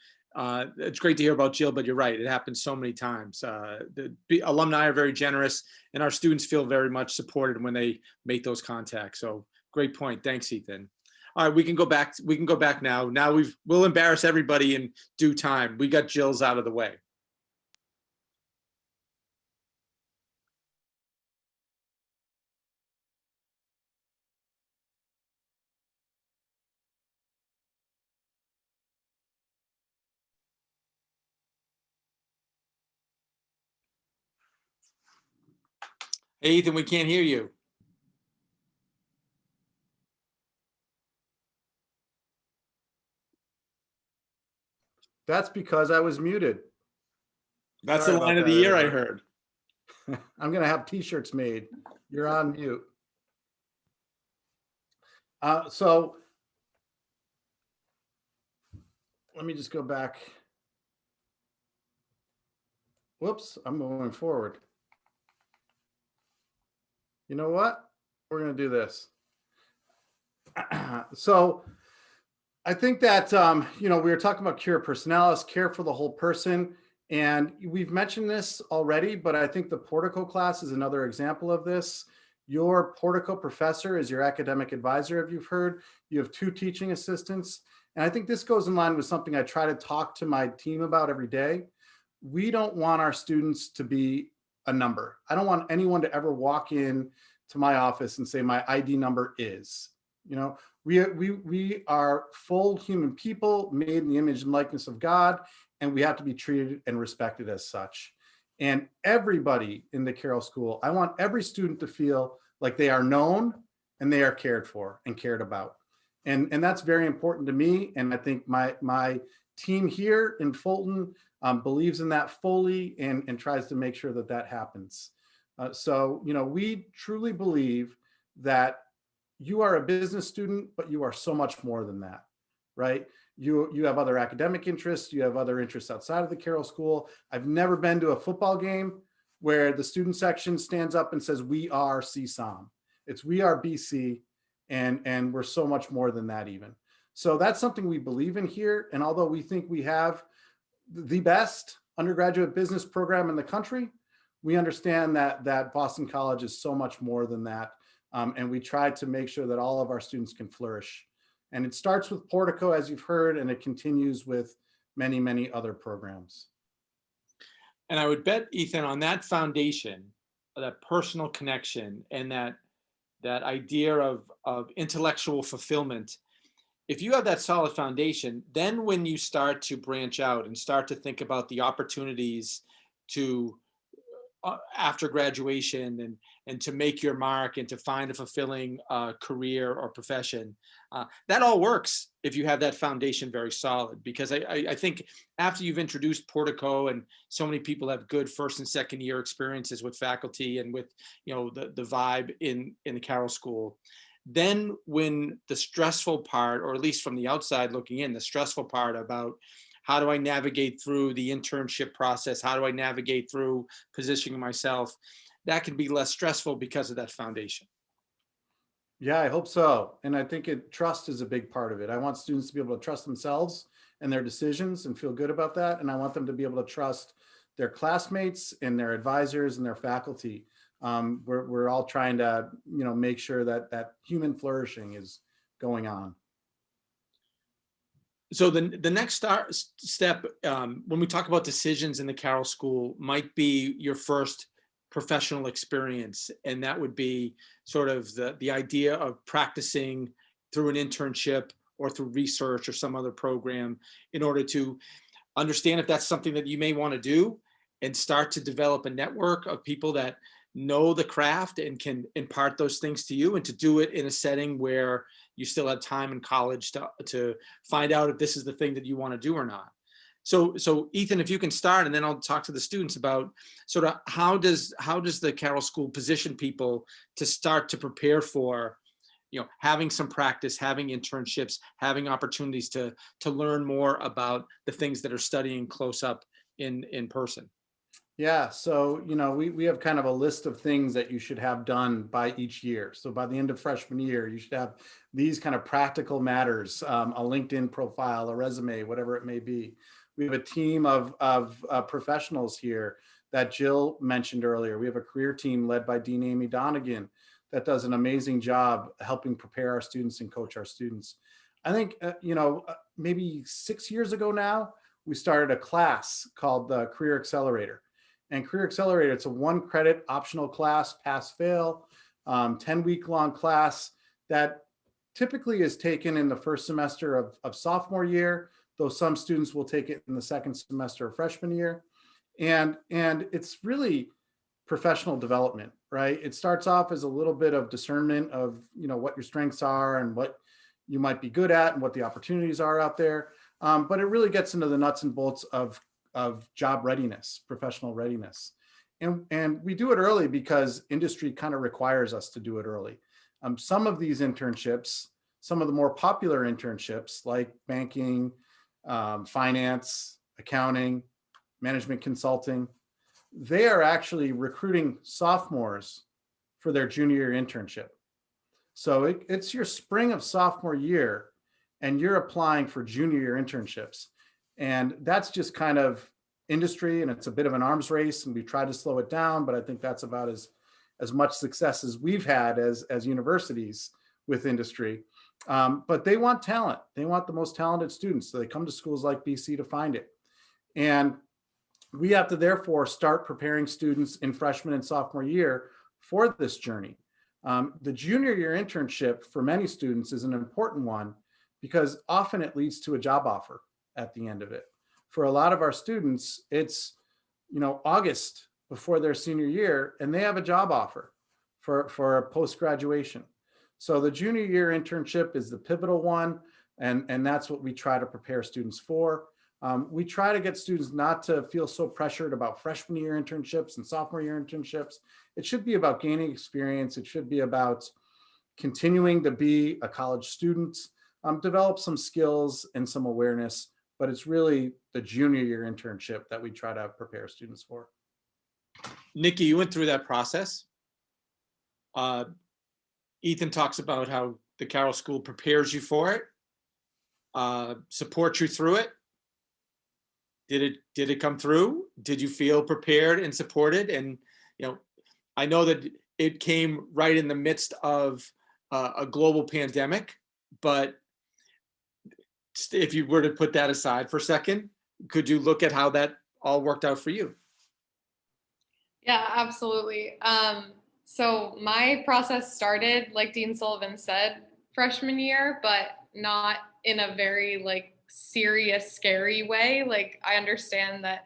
it's great to hear about Jill, but you're right. It happens so many times. The alumni are very generous and our students feel very much supported when they make those contacts. So great point. Thanks, Ethan. All right, we can go back. We can go back now. Now we'll embarrass everybody in due time. We got Jill's out of the way. Hey, Ethan, we can't hear you. That's because I was muted. That's Sorry the line about of the that, year I everybody. heard. I'm going to have t-shirts made. You're on mute. So let me just go back. Whoops, I'm going forward. You know what? We're going to do this. So I think that, we were talking about cura personalis, care for the whole person. And we've mentioned this already, but I think the Portico class is another example of this. Your Portico professor is your academic advisor, if you've heard. You have 2 teaching assistants. And I think this goes in line with something I try to talk to my team about every day. We don't want our students to be a number. I don't want anyone to ever walk in to my office and say, my ID number is, we are full human people made in the image and likeness of God, and we have to be treated and respected as such. And everybody in the Carroll School, I want every student to feel like they are known and they are cared for and cared about. And that's very important to me. And I think my team here in Fulton believes in that fully and tries to make sure that that happens. So we truly believe that you are a business student, but you are so much more than that, right? You have other academic interests. You have other interests outside of the Carroll School. I've never been to a football game where the student section stands up and says, we are CSOM. It's we are BC, and we're so much more than that even. So that's something we believe in here. And although we think we have the best undergraduate business program in the country, we understand that Boston College is so much more than that. And we try to make sure that all of our students can flourish. And it starts with Portico, as you've heard, and it continues with many, many other programs. And I would bet, Ethan, on that foundation, that personal connection and that idea of intellectual fulfillment, if you have that solid foundation, then when you start to branch out and start to think about the opportunities to after graduation and to make your mark and to find a fulfilling career or profession, that all works if you have that foundation very solid. Because I think after you've introduced Portico and so many people have good 1st and 2nd year experiences with faculty and with the vibe in the Carroll School, then when the stressful part, or at least from the outside looking in, the stressful part about how do I navigate through the internship process? How do I navigate through positioning myself? That can be less stressful because of that foundation. Yeah, I hope so. And I think trust is a big part of it. I want students to be able to trust themselves and their decisions and feel good about that. And I want them to be able to trust their classmates and their advisors and their faculty. We're all trying to, make sure that that human flourishing is going on. So the next step, when we talk about decisions in the Carroll School, might be your first professional experience, and that would be sort of the idea of practicing through an internship or through research or some other program in order to understand if that's something that you may want to do and start to develop a network of people that know the craft and can impart those things to you, and to do it in a setting where you still have time in college to find out if this is the thing that you want to do or not. So Ethan, if you can start, and then I'll talk to the students about sort of how does the Carroll School position people to start to prepare for, having some practice, having internships, having opportunities to learn more about the things that are studying close up in person. Yeah, so we have kind of a list of things that you should have done by each year. So by the end of freshman year, you should have these kind of practical matters, a LinkedIn profile, a resume, whatever it may be. We have a team of professionals here that Jill mentioned earlier. We have a career team led by Dean Amy Donegan that does an amazing job helping prepare our students and coach our students. I think, maybe 6 years ago now, we started a class called the Career Accelerator. And Career Accelerator, it's a 1 credit optional class, pass fail, 10-week long class that typically is taken in the first semester of sophomore year, though some students will take it in the second semester of freshman year. And it's really professional development, right? It starts off as a little bit of discernment of, what your strengths are and what you might be good at and what the opportunities are out there. But it really gets into the nuts and bolts of job readiness, professional readiness. And we do it early because industry kind of requires us to do it early. Some of these internships, some of the more popular internships like banking, finance, accounting, management consulting, they are actually recruiting sophomores for their junior year internship. So it's your spring of sophomore year and you're applying for junior year internships. And that's just kind of industry, and it's a bit of an arms race, and we try to slow it down, but I think that's about as much success as we've had as universities with industry. But they want talent. They want the most talented students. So they come to schools like BC to find it. And we have to therefore start preparing students in freshman and sophomore year for this journey. The junior year internship for many students is an important one because often it leads to a job offer at the end of it. For a lot of our students, it's August before their senior year, and they have a job offer for post-graduation. So the junior year internship is the pivotal one, and that's what we try to prepare students for. We try to get students not to feel so pressured about freshman year internships and sophomore year internships. It should be about gaining experience. It should be about continuing to be a college student, develop some skills and some awareness, but it's really the junior year internship that we try to prepare students for. Nikki, you went through that process. Ethan talks about how the Carroll School prepares you for it, supports you through it. Did it come through? Did you feel prepared and supported? And I know that it came right in the midst of a global pandemic, but if you were to put that aside for a second, could you look at how that all worked out for you? Yeah, absolutely. So my process started, like Dean Sullivan said, freshman year, but not in a very serious, scary way. I understand that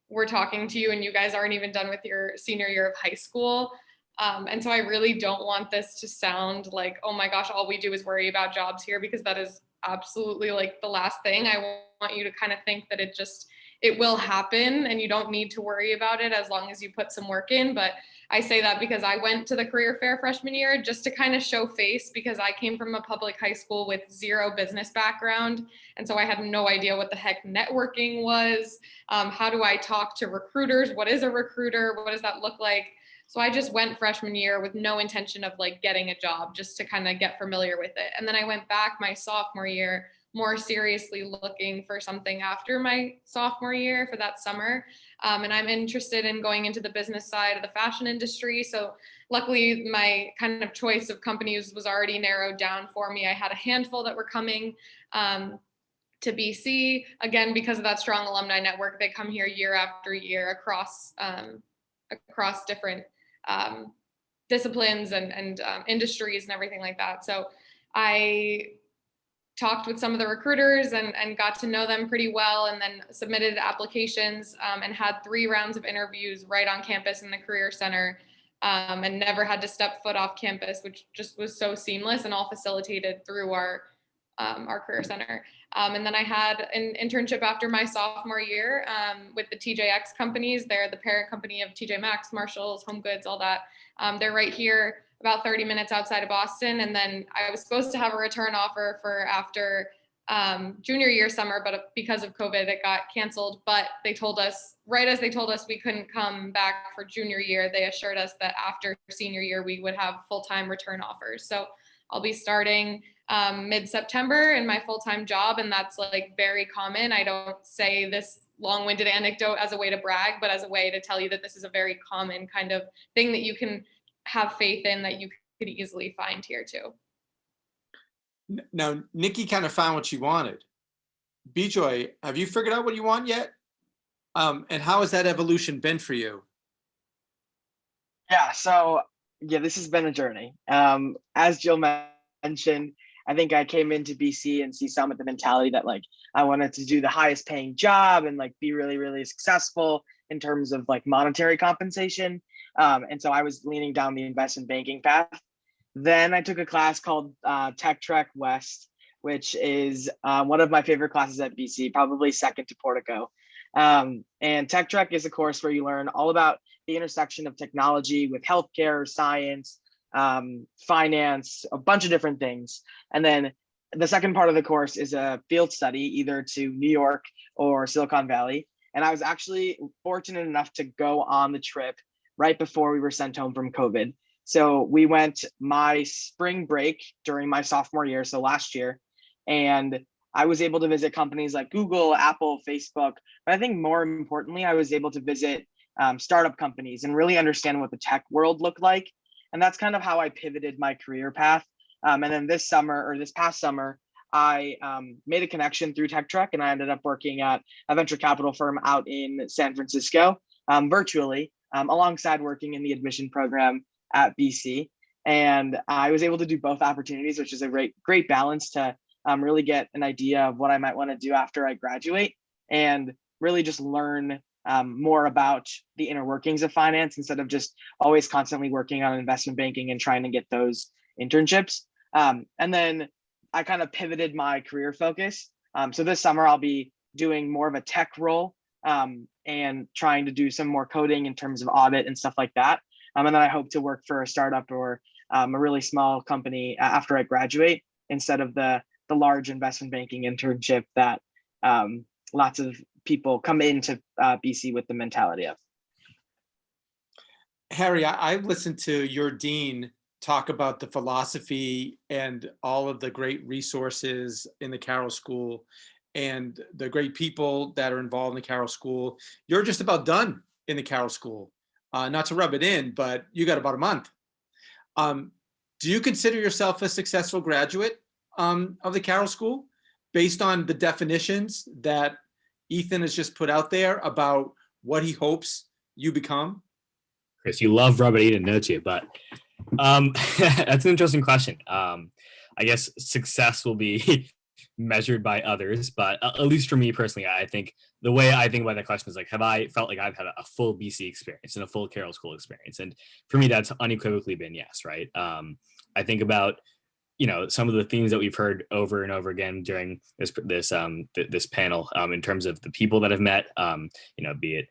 we're talking to you and you guys aren't even done with your senior year of high school. And so I really don't want this to sound like, oh my gosh, all we do is worry about jobs here, because that is absolutely the last thing. I want you to kind of think that it will happen and you don't need to worry about it as long as you put some work in. But I say that because I went to the career fair freshman year just to kind of show face, because I came from a public high school with zero business background. And so I had no idea what the heck networking was. How do I talk to recruiters? What is a recruiter? What does that look like? So I just went freshman year with no intention of like getting a job, just to kind of get familiar with it. And then I went back my sophomore year, more seriously looking for something after my sophomore year for that summer. And I'm interested in going into the business side of the fashion industry. So luckily my kind of choice of companies was already narrowed down for me. I had a handful that were coming to BC, again, because of that strong alumni network. They come here year after year across different disciplines and industries and everything like that. So I talked with some of the recruiters and got to know them pretty well, and then submitted applications and had 3 rounds of interviews right on campus in the Career Center, and never had to step foot off campus, which just was so seamless and all facilitated through our Career Center. And then I had an internship after my sophomore year with the TJX companies. They're the parent company of TJ Maxx, Marshalls, Home Goods, all that. They're right here about 30 minutes outside of Boston. And then I was supposed to have a return offer for after junior year summer, but because of COVID, it got canceled. But they told us, right as they told us we couldn't come back for junior year, they assured us that after senior year, we would have full-time return offers. So I'll be starting mid-September in my full-time job. And that's like very common. I don't say this long-winded anecdote as a way to brag, but as a way to tell you that this is a very common kind of thing that you can have faith in, that you could easily find here too. Now, Nikki kind of found what she wanted. Bijoy, have you figured out what you want yet? And how has that evolution been for you? Yeah, so this has been a journey. As Jill mentioned, I think I came into BC and CSUM with the mentality that like I wanted to do the highest paying job and like be really, really successful in terms of like monetary compensation. And so I was leaning down the investment banking path. Then I took a class called Tech Trek West, which is one of my favorite classes at BC, probably second to Portico. And Tech Trek is a course where you learn all about the intersection of technology with healthcare, science, finance, a bunch of different things. And then the second part of the course is a field study, either to New York or Silicon Valley. And I was actually fortunate enough to go on the trip right before we were sent home from COVID. So we went my spring break during my sophomore year, so last year, and I was able to visit companies like Google, Apple, Facebook, but I think more importantly, I was able to visit startup companies and really understand what the tech world looked like. And that's kind of how I pivoted my career path. And then this past summer, I made a connection through Tech Trek, and I ended up working at a venture capital firm out in San Francisco, virtually, alongside working in the admission program at BC. And I was able to do both opportunities, which is a great balance to really get an idea of what I might want to do after I graduate, and really just learn more about the inner workings of finance instead of just always constantly working on investment banking and trying to get those internships. And then I kind of pivoted my career focus. So this summer I'll be doing more of a tech role and trying to do some more coding in terms of audit and stuff like that. And then I hope to work for a startup or a really small company after I graduate, instead of the large investment banking internship that lots of people come into BC with the mentality of. Harry, I listened to your dean talk about the philosophy and all of the great resources in the Carroll School and the great people that are involved in the Carroll School. You're just about done in the Carroll School. Not to rub it in, but you got about a month. Do you consider yourself a successful graduate of the Carroll School based on the definitions that Ethan has just put out there about what he hopes you become? Chris, you love rubbing it in, don't you? But that's an interesting question. I guess success will be measured by others, but at least for me personally, I think the way I think about that question is like, have I felt like I've had a full BC experience and a full Carroll School experience? And for me, that's unequivocally been yes, right? I think about, you know, some of the themes that we've heard over and over again during this panel in terms of the people that I've met, you know, be it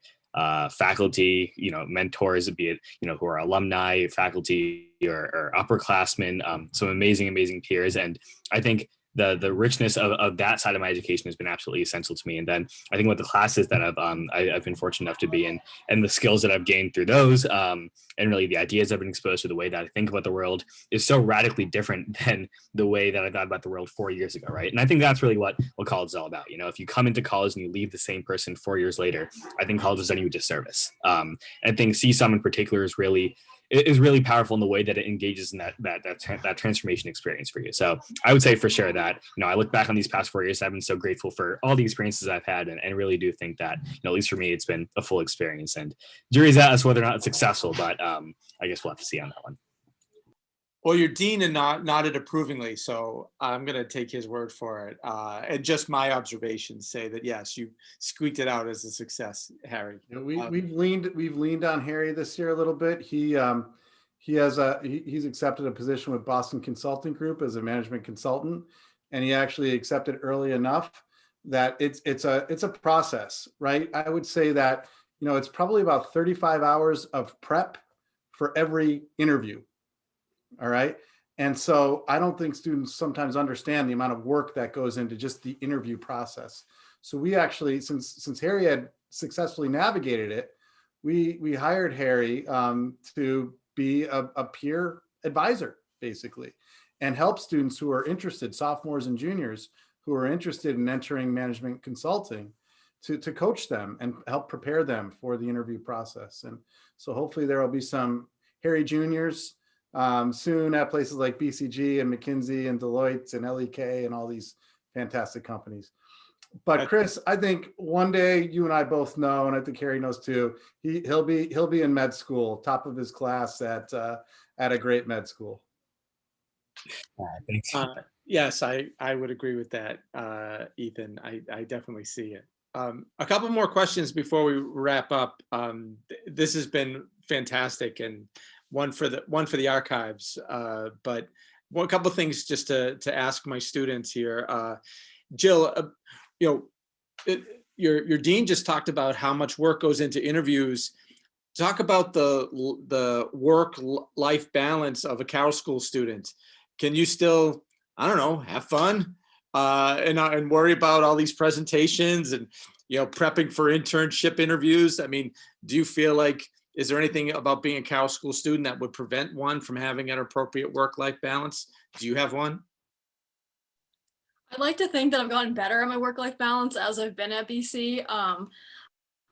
faculty, you know, mentors, be it, you know, who are alumni, faculty, or upperclassmen, some amazing peers. And I think the richness of that side of my education has been absolutely essential to me. And then I think with the classes that I've been fortunate enough to be in, and the skills that I've gained through those, and really the ideas I've been exposed to, the way that I think about the world is so radically different than the way that I thought about the world 4 years ago, right? And I think that's really what college is all about. You know, if you come into college and you leave the same person 4 years later, I think college has done you a disservice. And I think CSUM in particular is really powerful in the way that it engages in that transformation experience for you. So I would say for sure that, you know, I look back on these past 4 years, I've been so grateful for all the experiences I've had, and really do think that, you know, at least for me, it's been a full experience. And jury's out as to whether or not it's successful, but I guess we'll have to see on that one. Well, your dean nodded approvingly, so I'm going to take his word for it. And just my observations say that, yes, you squeaked it out as a success, Harry. You know, we've leaned on Harry this year a little bit. He's accepted a position with Boston Consulting Group as a management consultant, and he actually accepted early enough that it's a process, right? I would say that, you know, it's probably about 35 hours of prep for every interview. All right. And so I don't think students sometimes understand the amount of work that goes into just the interview process. So we actually, since Harry had successfully navigated it, we hired Harry to be a peer advisor, basically, and help students who are interested, sophomores and juniors who are interested in entering management consulting, to coach them and help prepare them for the interview process. And so hopefully there will be some Harry Juniors soon at places like BCG and McKinsey and Deloitte and LEK and all these fantastic companies. But Chris, I think one day you and I both know, and I think Harry knows too, he'll be in med school, top of his class at a great med school. Thanks. Yes, I would agree with that, Ethan. I definitely see it. A couple more questions before we wrap up. This has been fantastic, and one for the archives. But a couple of things just to ask my students here. Jill, you know, your dean just talked about how much work goes into interviews. Talk about the work-life balance of a Carroll School student. Can you still, I don't know, have fun and worry about all these presentations and, you know, prepping for internship interviews? I mean, do you feel like, is there anything about being a Carroll School student that would prevent one from having an appropriate work-life balance? Do you have one? I'd like to think that I've gotten better at my work-life balance as I've been at BC.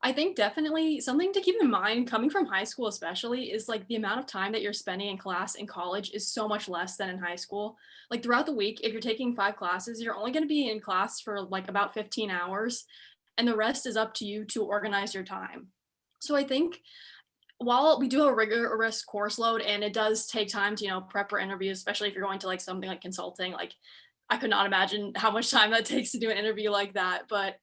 I think definitely something to keep in mind coming from high school, especially, is like the amount of time that you're spending in class in college is so much less than in high school. Like throughout the week, if you're taking 5 classes, you're only going to be in class for like about 15 hours, and the rest is up to you to organize your time. So I think while we do have a rigorous course load and it does take time to, you know, prep for interviews, especially if you're going to like something like consulting, like I could not imagine how much time that takes to do an interview like that. But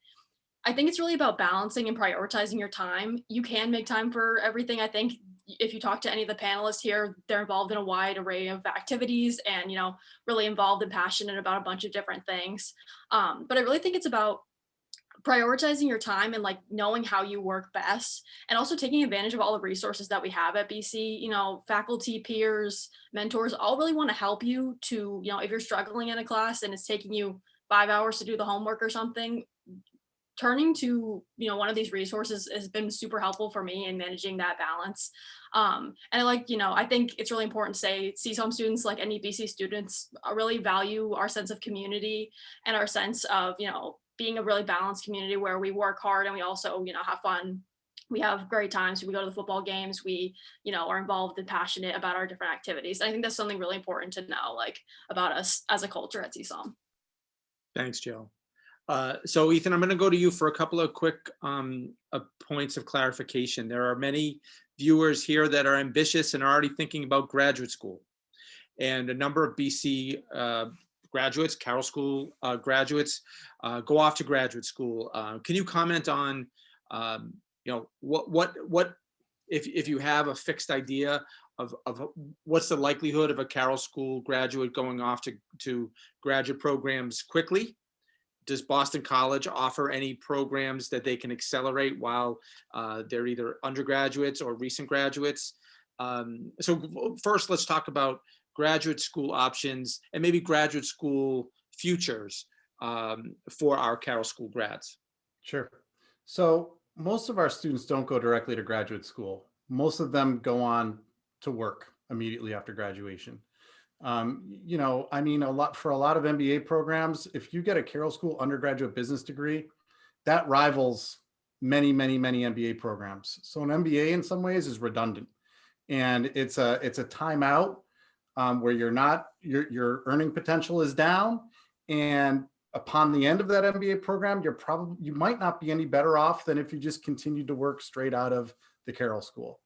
I think it's really about balancing and prioritizing your time. You can make time for everything. I think if you talk to any of the panelists here, they're involved in a wide array of activities and, you know, really involved and passionate about a bunch of different things. But I really think it's about prioritizing your time and like knowing how you work best, and also taking advantage of all the resources that we have at BC. You know, faculty, peers, mentors all really want to help you to, you know, if you're struggling in a class and it's taking you 5 hours to do the homework or something, turning to, you know, one of these resources has been super helpful for me in managing that balance. And I think it's really important to say CSUM students, like any BC students, really value our sense of community and our sense of, you know, being a really balanced community where we work hard and we also, you know, have fun. We have great times. We go to the football games. We, you know, are involved and passionate about our different activities. And I think that's something really important to know, like, about us as a culture at CSUM. Thanks, Jill. So Ethan, I'm going to go to you for a couple of quick points of clarification. There are many viewers here that are ambitious and are already thinking about graduate school. And a number of BC graduates, Carroll School graduates, go off to graduate school. Can you comment on, you know, what if you have a fixed idea of what's the likelihood of a Carroll School graduate going off to graduate programs quickly? Does Boston College offer any programs that they can accelerate while they're either undergraduates or recent graduates? So first, let's talk about graduate school options and maybe graduate school futures for our Carroll School grads? Sure. So most of our students don't go directly to graduate school. Most of them go on to work immediately after graduation. You know, I mean, for a lot of MBA programs, if you get a Carroll School undergraduate business degree, that rivals many, many, many MBA programs. So an MBA in some ways is redundant, and it's a timeout where your earning potential is down, and upon the end of that MBA program, you might not be any better off than if you just continued to work straight out of the Carroll School.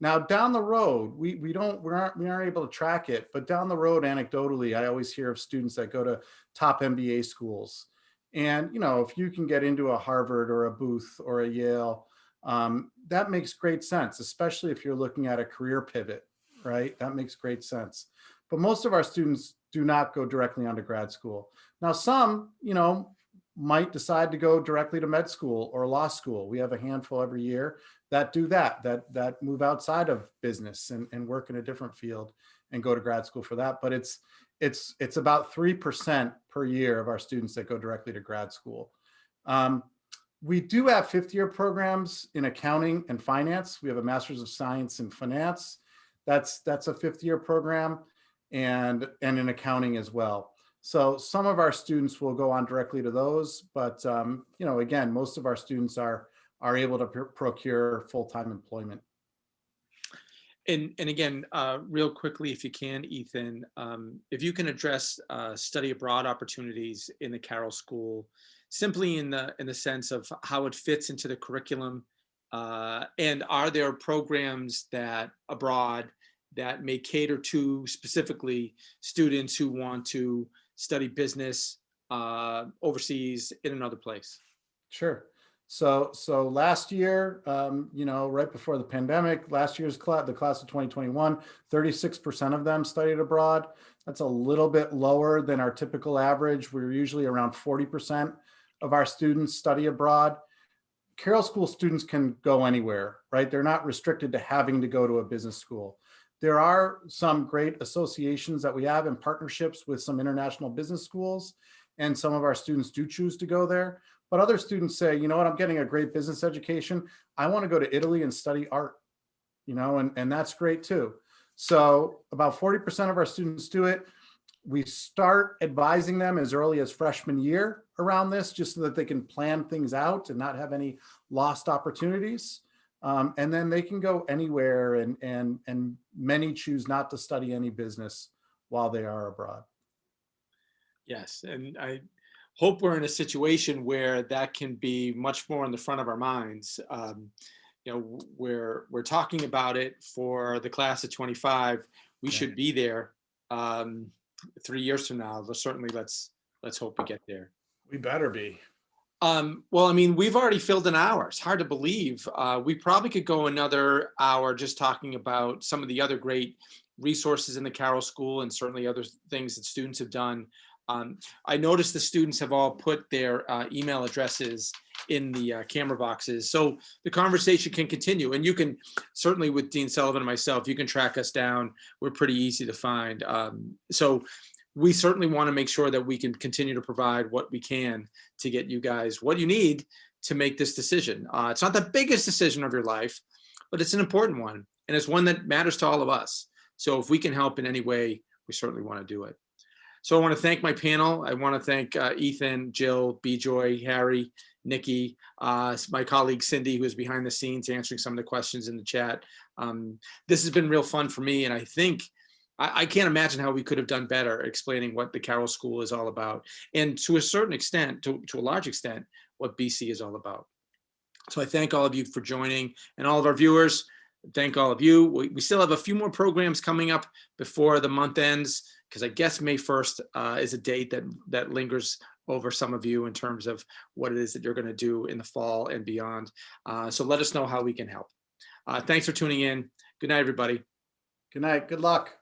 Now, down the road, we aren't able to track it, but down the road, anecdotally, I always hear of students that go to top MBA schools. And, you know, if you can get into a Harvard or a Booth or a Yale, that makes great sense, especially if you're looking at a career pivot, right? That makes great sense. But most of our students do not go directly onto grad school. Now, some, you know, might decide to go directly to med school or law school. We have a handful every year that do that move outside of business and work in a different field and go to grad school for that. But it's about 3% per year of our students that go directly to grad school. We do have fifth-year programs in accounting and finance. We have a Master's of Science in Finance. That's a fifth-year program, and in accounting as well. So some of our students will go on directly to those, but you know, again, most of our students are able to procure full-time employment. And again, real quickly, if you can, Ethan, if you can address study abroad opportunities in the Carroll School, simply in the sense of how it fits into the curriculum, and are there programs that abroad that may cater to specifically students who want to study business overseas in another place? Sure. So last year, you know, right before the pandemic, last year's class, the class of 2021, 36% of them studied abroad. That's a little bit lower than our typical average. We're usually around 40% of our students study abroad. Carroll School students can go anywhere, right? They're not restricted to having to go to a business school. There are some great associations that we have in partnerships with some international business schools, and some of our students do choose to go there. But other students say, you know what, I'm getting a great business education. I want to go to Italy and study art, you know, and that's great too. So about 40% of our students do it. We start advising them as early as freshman year around this, just so that they can plan things out and not have any lost opportunities. And then they can go anywhere, and many choose not to study any business while they are abroad. Yes, and I hope we're in a situation where that can be much more in the front of our minds. You know, we're talking about it for the class of 25. We should be there 3 years from now. But certainly, let's hope we get there. We better be. Well, I mean, we've already filled an hour. It's hard to believe. We probably could go another hour just talking about some of the other great resources in the Carroll School, and certainly other things that students have done. I noticed the students have all put their email addresses in the camera boxes, so the conversation can continue. And you can certainly, with Dean Sullivan and myself, you can track us down. We're pretty easy to find. So we certainly want to make sure that we can continue to provide what we can to get you guys what you need to make this decision. It's not the biggest decision of your life, but it's an important one, and it's one that matters to all of us. So if we can help in any way, we certainly want to do it. So I want to thank my panel. I want to thank Ethan, Jill, Bjoy, Harry, Nikki, my colleague Cindy, who is behind the scenes answering some of the questions in the chat. This has been real fun for me, and I think I can't imagine how we could have done better explaining what the Carroll School is all about, and to a certain extent, to a large extent, what BC is all about. So I thank all of you for joining, and all of our viewers, thank all of you. We still have a few more programs coming up before the month ends, because I guess May 1st is a date that lingers over some of you in terms of what it is that you're going to do in the fall and beyond. So let us know how we can help. Thanks for tuning in. Good night, everybody. Good night. Good luck.